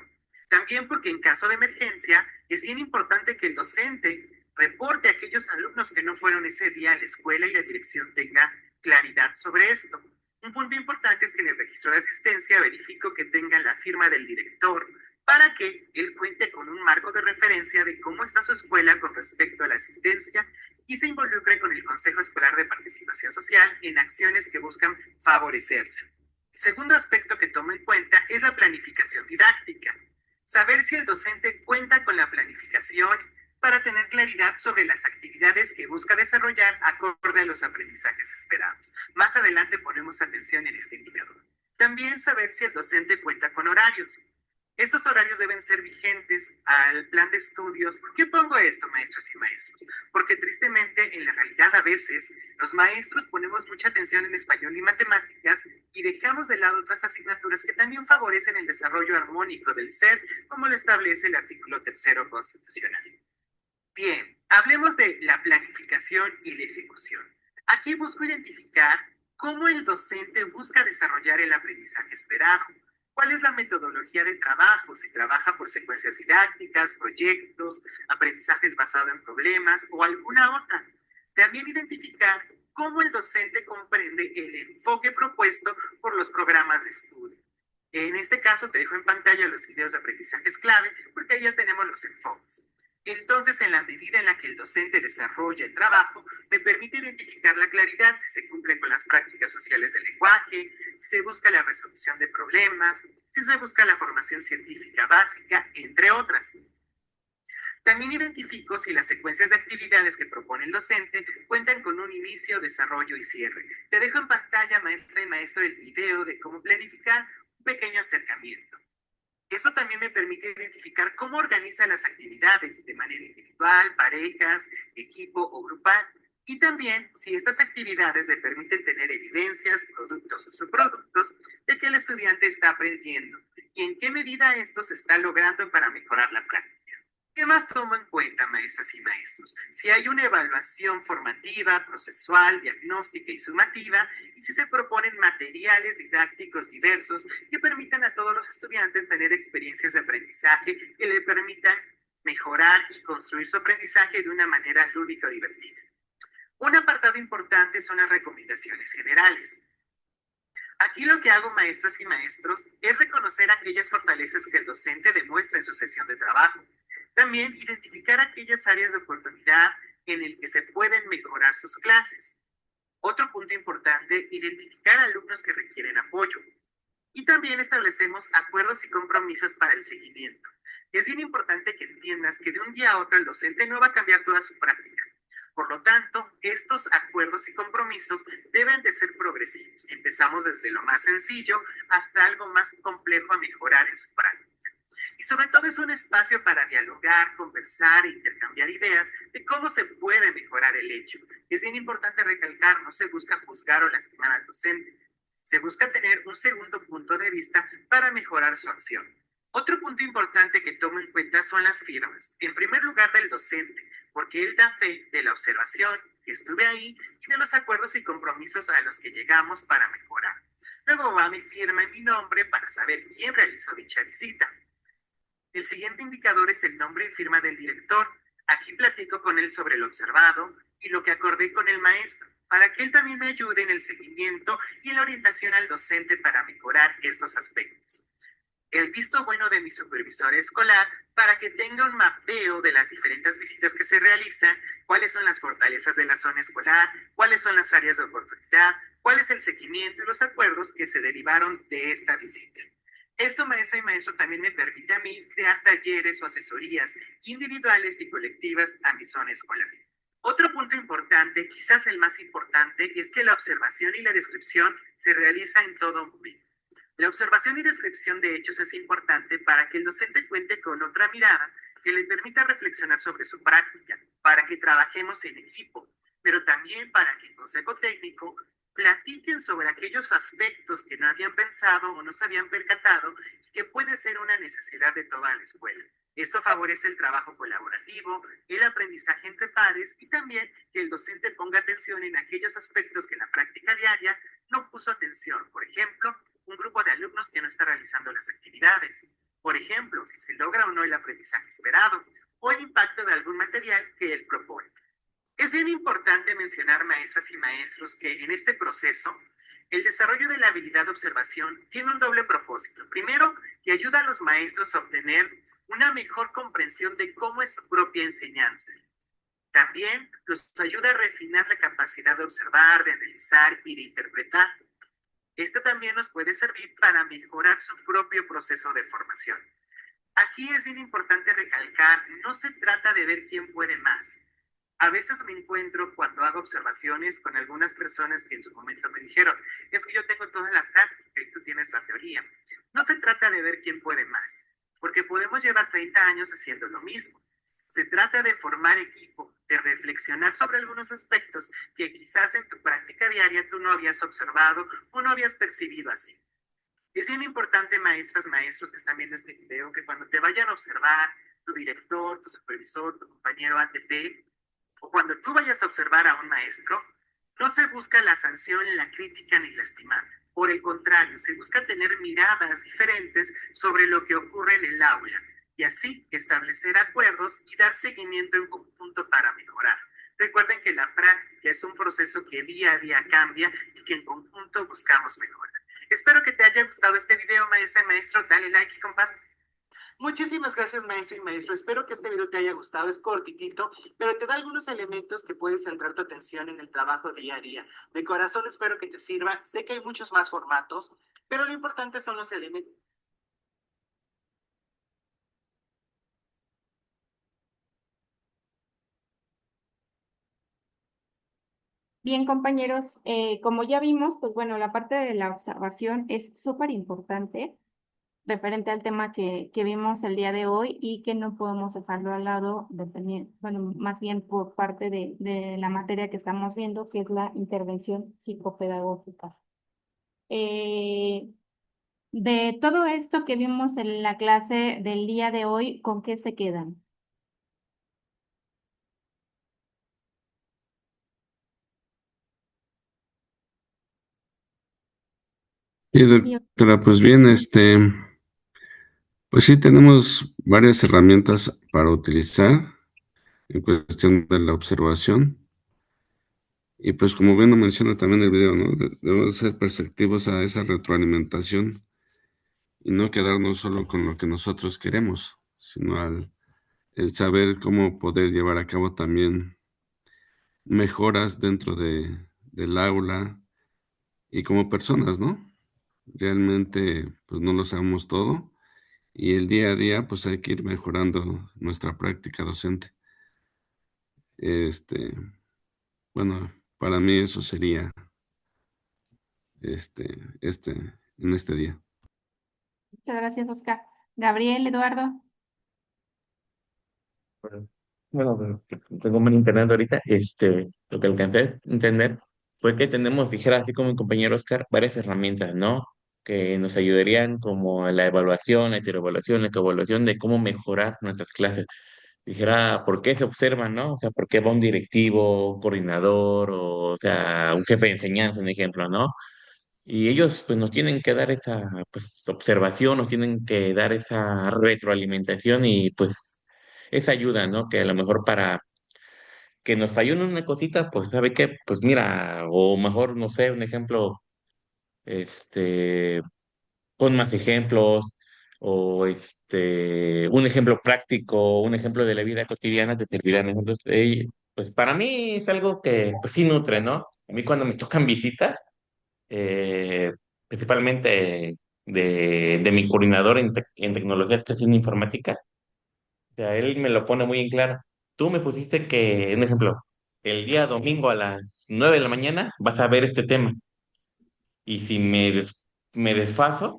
También porque en caso de emergencia es bien importante que el docente reporte a aquellos alumnos que no fueron ese día a la escuela y la dirección tenga claridad sobre esto. Un punto importante es que en el registro de asistencia verifico que tenga la firma del director para que él cuente con un marco de referencia de cómo está su escuela con respecto a la asistencia y se involucre con el Consejo Escolar de Participación Social en acciones que buscan favorecerla. El segundo aspecto que tomo en cuenta es la planificación didáctica. Saber si el docente cuenta con la planificación para tener claridad sobre las actividades que busca desarrollar acorde a los aprendizajes esperados. Más adelante ponemos atención en este indicador. También saber si el docente cuenta con horarios. Estos horarios deben ser vigentes al plan de estudios. ¿Por qué pongo esto, maestras y maestros? Porque tristemente, en la realidad, a veces, los maestros ponemos mucha atención en español y matemáticas y dejamos de lado otras asignaturas que también favorecen el desarrollo armónico del ser, como lo establece el artículo 3º constitucional. Bien, hablemos de la planificación y la ejecución. Aquí busco identificar cómo el docente busca desarrollar el aprendizaje esperado. ¿Cuál es la metodología de trabajo? Si trabaja por secuencias didácticas, proyectos, aprendizajes basados en problemas o alguna otra. También identificar cómo el docente comprende el enfoque propuesto por los programas de estudio. En este caso te dejo en pantalla los videos de aprendizajes clave porque ahí ya tenemos los enfoques. Entonces, en la medida en la que el docente desarrolla el trabajo, me permite identificar la claridad si se cumple con las prácticas sociales del lenguaje, si se busca la resolución de problemas, si se busca la formación científica básica, entre otras. También identifico si las secuencias de actividades que propone el docente cuentan con un inicio, desarrollo y cierre. Te dejo en pantalla, maestra y maestro, el video de cómo planificar un pequeño acercamiento. Eso también me permite identificar cómo organiza las actividades de manera individual, parejas, equipo o grupal. Y también si estas actividades le permiten tener evidencias, productos o subproductos de que el estudiante está aprendiendo y en qué medida esto se está logrando para mejorar la práctica. ¿Qué más tomo en cuenta, maestras y maestros? Si hay una evaluación formativa, procesual, diagnóstica y sumativa, y si se proponen materiales didácticos diversos que permitan a todos los estudiantes tener experiencias de aprendizaje que le permitan mejorar y construir su aprendizaje de una manera lúdica o divertida. Un apartado importante son las recomendaciones generales. Aquí lo que hago, maestras y maestros, es reconocer aquellas fortalezas que el docente demuestra en su sesión de trabajo. También identificar aquellas áreas de oportunidad en el que se pueden mejorar sus clases. Otro punto importante, identificar alumnos que requieren apoyo. Y también establecemos acuerdos y compromisos para el seguimiento. Es bien importante que entiendas que de un día a otro el docente no va a cambiar toda su práctica. Por lo tanto, estos acuerdos y compromisos deben de ser progresivos. Empezamos desde lo más sencillo hasta algo más complejo a mejorar en su práctica. Y sobre todo es un espacio para dialogar, conversar e intercambiar ideas de cómo se puede mejorar el hecho. Es bien importante recalcar, no se busca juzgar o lastimar al docente. Se busca tener un segundo punto de vista para mejorar su acción. Otro punto importante que tomo en cuenta son las firmas. En primer lugar, del docente, porque él da fe de la observación, que estuve ahí, y de los acuerdos y compromisos a los que llegamos para mejorar. Luego va mi firma y mi nombre para saber quién realizó dicha visita. El siguiente indicador es el nombre y firma del director. Aquí platico con él sobre lo observado y lo que acordé con el maestro, para que él también me ayude en el seguimiento y en la orientación al docente para mejorar estos aspectos. El visto bueno de mi supervisor escolar para que tenga un mapeo de las diferentes visitas que se realizan, cuáles son las fortalezas de la zona escolar, cuáles son las áreas de oportunidad, cuál es el seguimiento y los acuerdos que se derivaron de esta visita. Esto, maestra y maestro, también me permite a mí crear talleres o asesorías individuales y colectivas a mi zona escolar. Otro punto importante, quizás el más importante, es que la observación y la descripción se realiza en todo momento. La observación y descripción de hechos es importante para que el docente cuente con otra mirada que le permita reflexionar sobre su práctica, para que trabajemos en equipo, pero también para que el consejo técnico platiquen sobre aquellos aspectos que no habían pensado o no se habían percatado y que puede ser una necesidad de toda la escuela. Esto favorece el trabajo colaborativo, el aprendizaje entre pares y también que el docente ponga atención en aquellos aspectos que en la práctica diaria no puso atención. Por ejemplo, un grupo de alumnos que no está realizando las actividades. Por ejemplo, si se logra o no el aprendizaje esperado o el impacto de algún material que él propone. Es bien importante mencionar, maestras y maestros, que en este proceso el desarrollo de la habilidad de observación tiene un doble propósito. Primero, que ayuda a los maestros a obtener una mejor comprensión de cómo es su propia enseñanza. También los ayuda a refinar la capacidad de observar, de analizar y de interpretar. Esto también nos puede servir para mejorar su propio proceso de formación. Aquí es bien importante recalcar, no se trata de ver quién puede más. A veces me encuentro cuando hago observaciones con algunas personas que en su momento me dijeron, es que yo tengo toda la práctica y tú tienes la teoría. No se trata de ver quién puede más, porque podemos llevar 30 años haciendo lo mismo. Se trata de formar equipo, de reflexionar sobre algunos aspectos que quizás en tu práctica diaria tú no habías observado o no habías percibido así. Es bien importante, maestras, maestros que están viendo este video, que cuando te vayan a observar tu director, tu supervisor, tu compañero ATP, o cuando tú vayas a observar a un maestro, no se busca la sanción, la crítica ni lastimar. Por el contrario, se busca tener miradas diferentes sobre lo que ocurre en el aula y así establecer acuerdos y dar seguimiento en conjunto para mejorar. Recuerden que la práctica es un proceso que día a día cambia y que en conjunto buscamos mejorar. Espero que te haya gustado este video, maestra y maestro. Dale like y comparte. Muchísimas gracias, maestro y maestro. Espero que este video te haya gustado. Es cortitito, pero te da algunos elementos que puedes centrar tu atención en el trabajo día a día. De corazón espero que te sirva. Sé que hay muchos más formatos, pero lo importante son los elementos. Bien, compañeros, como ya vimos, pues bueno, la parte de la observación es súper importante referente al tema que vimos el día de hoy y que no podemos dejarlo al lado, dependiendo, bueno, más bien por parte de la materia que estamos viendo, que es la intervención psicopedagógica. Eh, de todo esto que vimos en la clase del día de hoy, ¿con qué se quedan? Y Sí, doctora, pues bien, pues sí tenemos varias herramientas para utilizar en cuestión de la observación. Y pues como bien lo menciona también el video, ¿no? Debemos ser perceptivos a esa retroalimentación y no quedarnos solo con lo que nosotros queremos, sino el saber cómo poder llevar a cabo también mejoras dentro del aula y como personas, ¿no? Realmente, pues no lo sabemos todo y el día a día, pues hay que ir mejorando nuestra práctica docente. Este, bueno, para mí eso sería, este, este, en este día. muchas gracias, Oscar. Gabriel, Eduardo. Bueno, tengo un internet ahorita, lo que alcancé a entender fue que tenemos, dijera así como mi compañero Oscar, varias herramientas, ¿no? Que nos ayudarían como a la evaluación, la heteroevaluación, la coevaluación de cómo mejorar nuestras clases. Dijera, ¿por qué se observan, no? O sea, ¿por qué va un directivo, un coordinador, o sea, un jefe de enseñanza, un ejemplo, ¿no? Y ellos pues nos tienen que dar esa pues observación, nos tienen que dar esa retroalimentación y pues esa ayuda, ¿no? Que a lo mejor para que nos falló en una cosita, pues sabe qué, pues mira, o mejor, no sé, un ejemplo, este, con más ejemplos, o un ejemplo práctico, un ejemplo de la vida cotidiana te servirán. Entonces, pues para mí es algo que pues sí nutre, ¿no? A mí cuando me tocan visitas, eh, principalmente de mi coordinador en tecnologías que es en informática, o sea, él me lo pone muy en claro. Tú me pusiste que, un ejemplo, el día domingo a las 9 de la mañana vas a ver este tema. Y si me desfaso,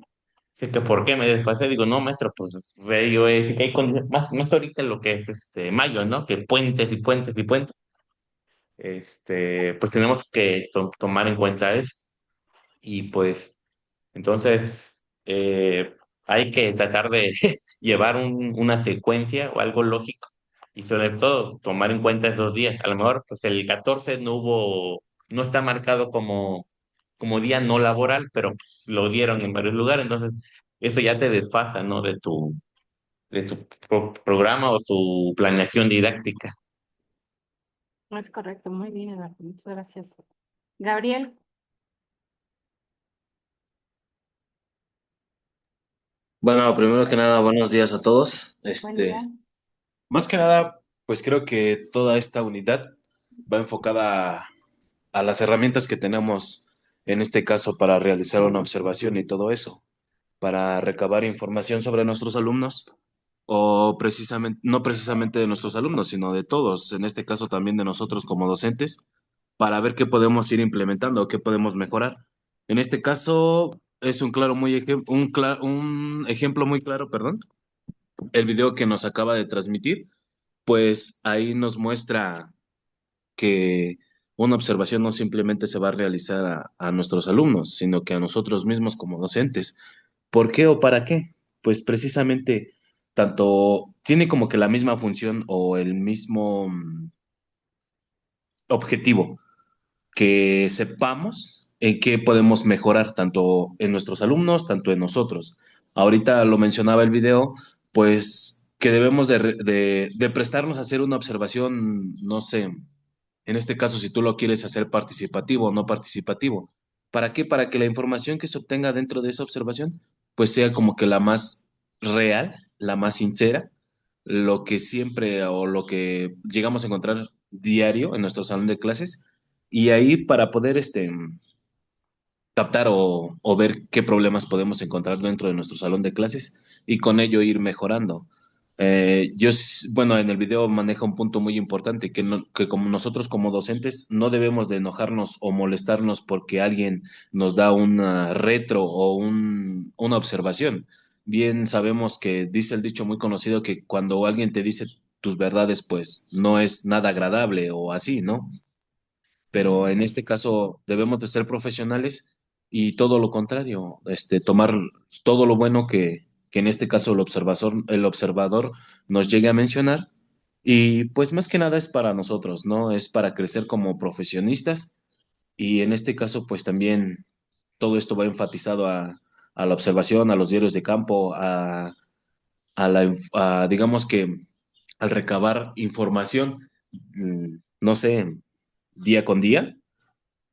sé que por qué me desfasé, digo, no, maestro, pues ve, yo que hay más ahorita lo que es mayo, ¿no? Que puentes y puentes y puentes. Pues tenemos que tomar en cuenta eso. Y pues entonces, hay que tratar de llevar una secuencia o algo lógico y sobre todo tomar en cuenta esos días. A lo mejor, pues el 14 no está marcado como día no laboral, pero pues, lo dieron en varios lugares, entonces eso ya te desfasa, ¿no? De tu programa o tu planeación didáctica. No es correcto, muy bien, Eduardo, muchas gracias. Gabriel, Bueno, primero que nada, buenos días a todos. buen día. Más que nada, pues creo que toda esta unidad va enfocada a las herramientas que tenemos, en este caso, para realizar una observación y todo eso, para recabar información sobre nuestros alumnos, o precisamente, no precisamente de nuestros alumnos, sino de todos, en este caso también de nosotros como docentes, para ver qué podemos ir implementando, qué podemos mejorar. En este caso, es un ejemplo muy claro, perdón, el video que nos acaba de transmitir, pues ahí nos muestra que una observación no simplemente se va a realizar a nuestros alumnos, sino que a nosotros mismos como docentes. ¿Por qué o para qué? Pues precisamente tanto tiene como que la misma función o el mismo objetivo, que sepamos en qué podemos mejorar tanto en nuestros alumnos, tanto en nosotros. Ahorita lo mencionaba el video, pues que debemos de prestarnos a hacer una observación, no sé, en este caso si tú lo quieres hacer participativo o no participativo. ¿Para qué? Para que la información que se obtenga dentro de esa observación, pues sea como que la más real, la más sincera, lo que siempre o lo que llegamos a encontrar diario en nuestro salón de clases y ahí para poder captar o ver qué problemas podemos encontrar dentro de nuestro salón de clases y con ello ir mejorando. Bueno, en el video maneja un punto muy importante, que como nosotros como docentes no debemos de enojarnos o molestarnos porque alguien nos da una retro o una observación. Bien sabemos que dice el dicho muy conocido que cuando alguien te dice tus verdades, pues no es nada agradable o así, ¿no? Pero en este caso debemos de ser profesionales y todo lo contrario, tomar todo lo bueno que en este caso el observador nos llegue a mencionar y pues más que nada es para nosotros, ¿no? Es para crecer como profesionistas y en este caso pues también todo esto va enfatizado a la observación, a los diarios de campo, digamos que al recabar información, no sé, día con día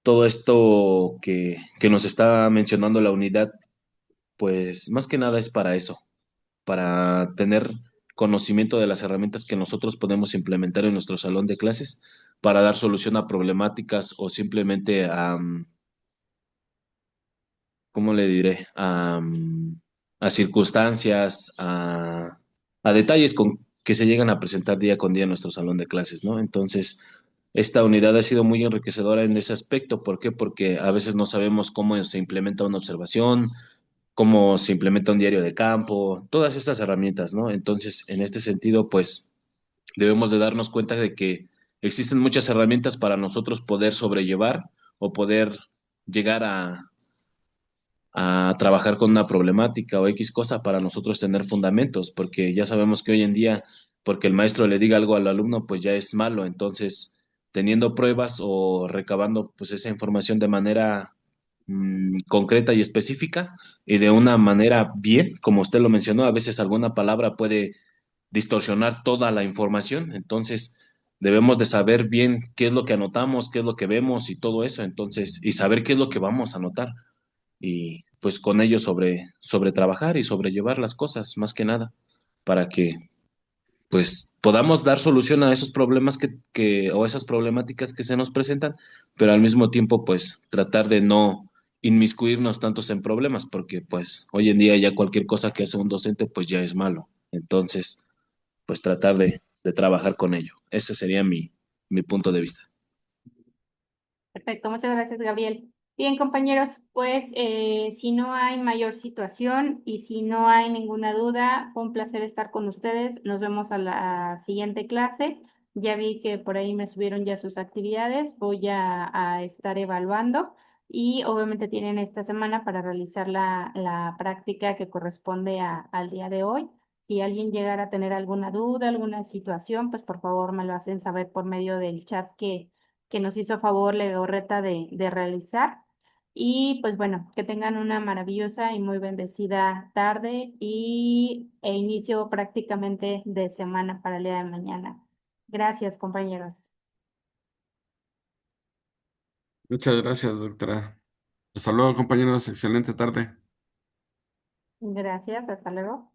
todo esto que nos está mencionando la unidad, pues más que nada es para eso, para tener conocimiento de las herramientas que nosotros podemos implementar en nuestro salón de clases para dar solución a problemáticas o simplemente ¿cómo le diré? A circunstancias, a detalles que se llegan a presentar día con día en nuestro salón de clases, ¿no? Entonces, esta unidad ha sido muy enriquecedora en ese aspecto. ¿Por qué? Porque a veces no sabemos cómo se implementa una observación, cómo se implementa un diario de campo, todas estas herramientas, ¿no? Entonces, en este sentido, pues debemos de darnos cuenta de que existen muchas herramientas para nosotros poder sobrellevar o poder llegar a trabajar con una problemática o X cosa para nosotros tener fundamentos, porque ya sabemos que hoy en día, porque el maestro le diga algo al alumno, pues ya es malo. Entonces, teniendo pruebas o recabando pues esa información de manera concreta y específica y de una manera bien, como usted lo mencionó, a veces alguna palabra puede distorsionar toda la información, entonces debemos de saber bien qué es lo que anotamos, qué es lo que vemos y todo eso, entonces, y saber qué es lo que vamos a anotar y pues con ello sobre trabajar y sobrellevar las cosas, más que nada, para que pues podamos dar solución a esos problemas o esas problemáticas que se nos presentan, pero al mismo tiempo pues tratar de no inmiscuirnos tantos en problemas, porque pues hoy en día ya cualquier cosa que hace un docente pues ya es malo. Entonces, pues tratar de trabajar con ello. Ese sería mi punto de vista. Perfecto, muchas gracias, Gabriel. Bien, compañeros, pues si no hay mayor situación y si no hay ninguna duda, fue un placer estar con ustedes. Nos vemos a la siguiente clase. Ya vi que por ahí me subieron ya sus actividades. Voy a estar evaluando y obviamente tienen esta semana para realizar la práctica que corresponde al día de hoy. Si alguien llegara a tener alguna duda, alguna situación, pues por favor me lo hacen saber por medio del chat que nos hizo favor Legorreta de realizar. Y pues bueno, que tengan una maravillosa y muy bendecida tarde e inicio prácticamente de semana para el día de mañana. Gracias, compañeros. Muchas gracias, doctora. Hasta luego, compañeros. Excelente tarde. Gracias, hasta luego.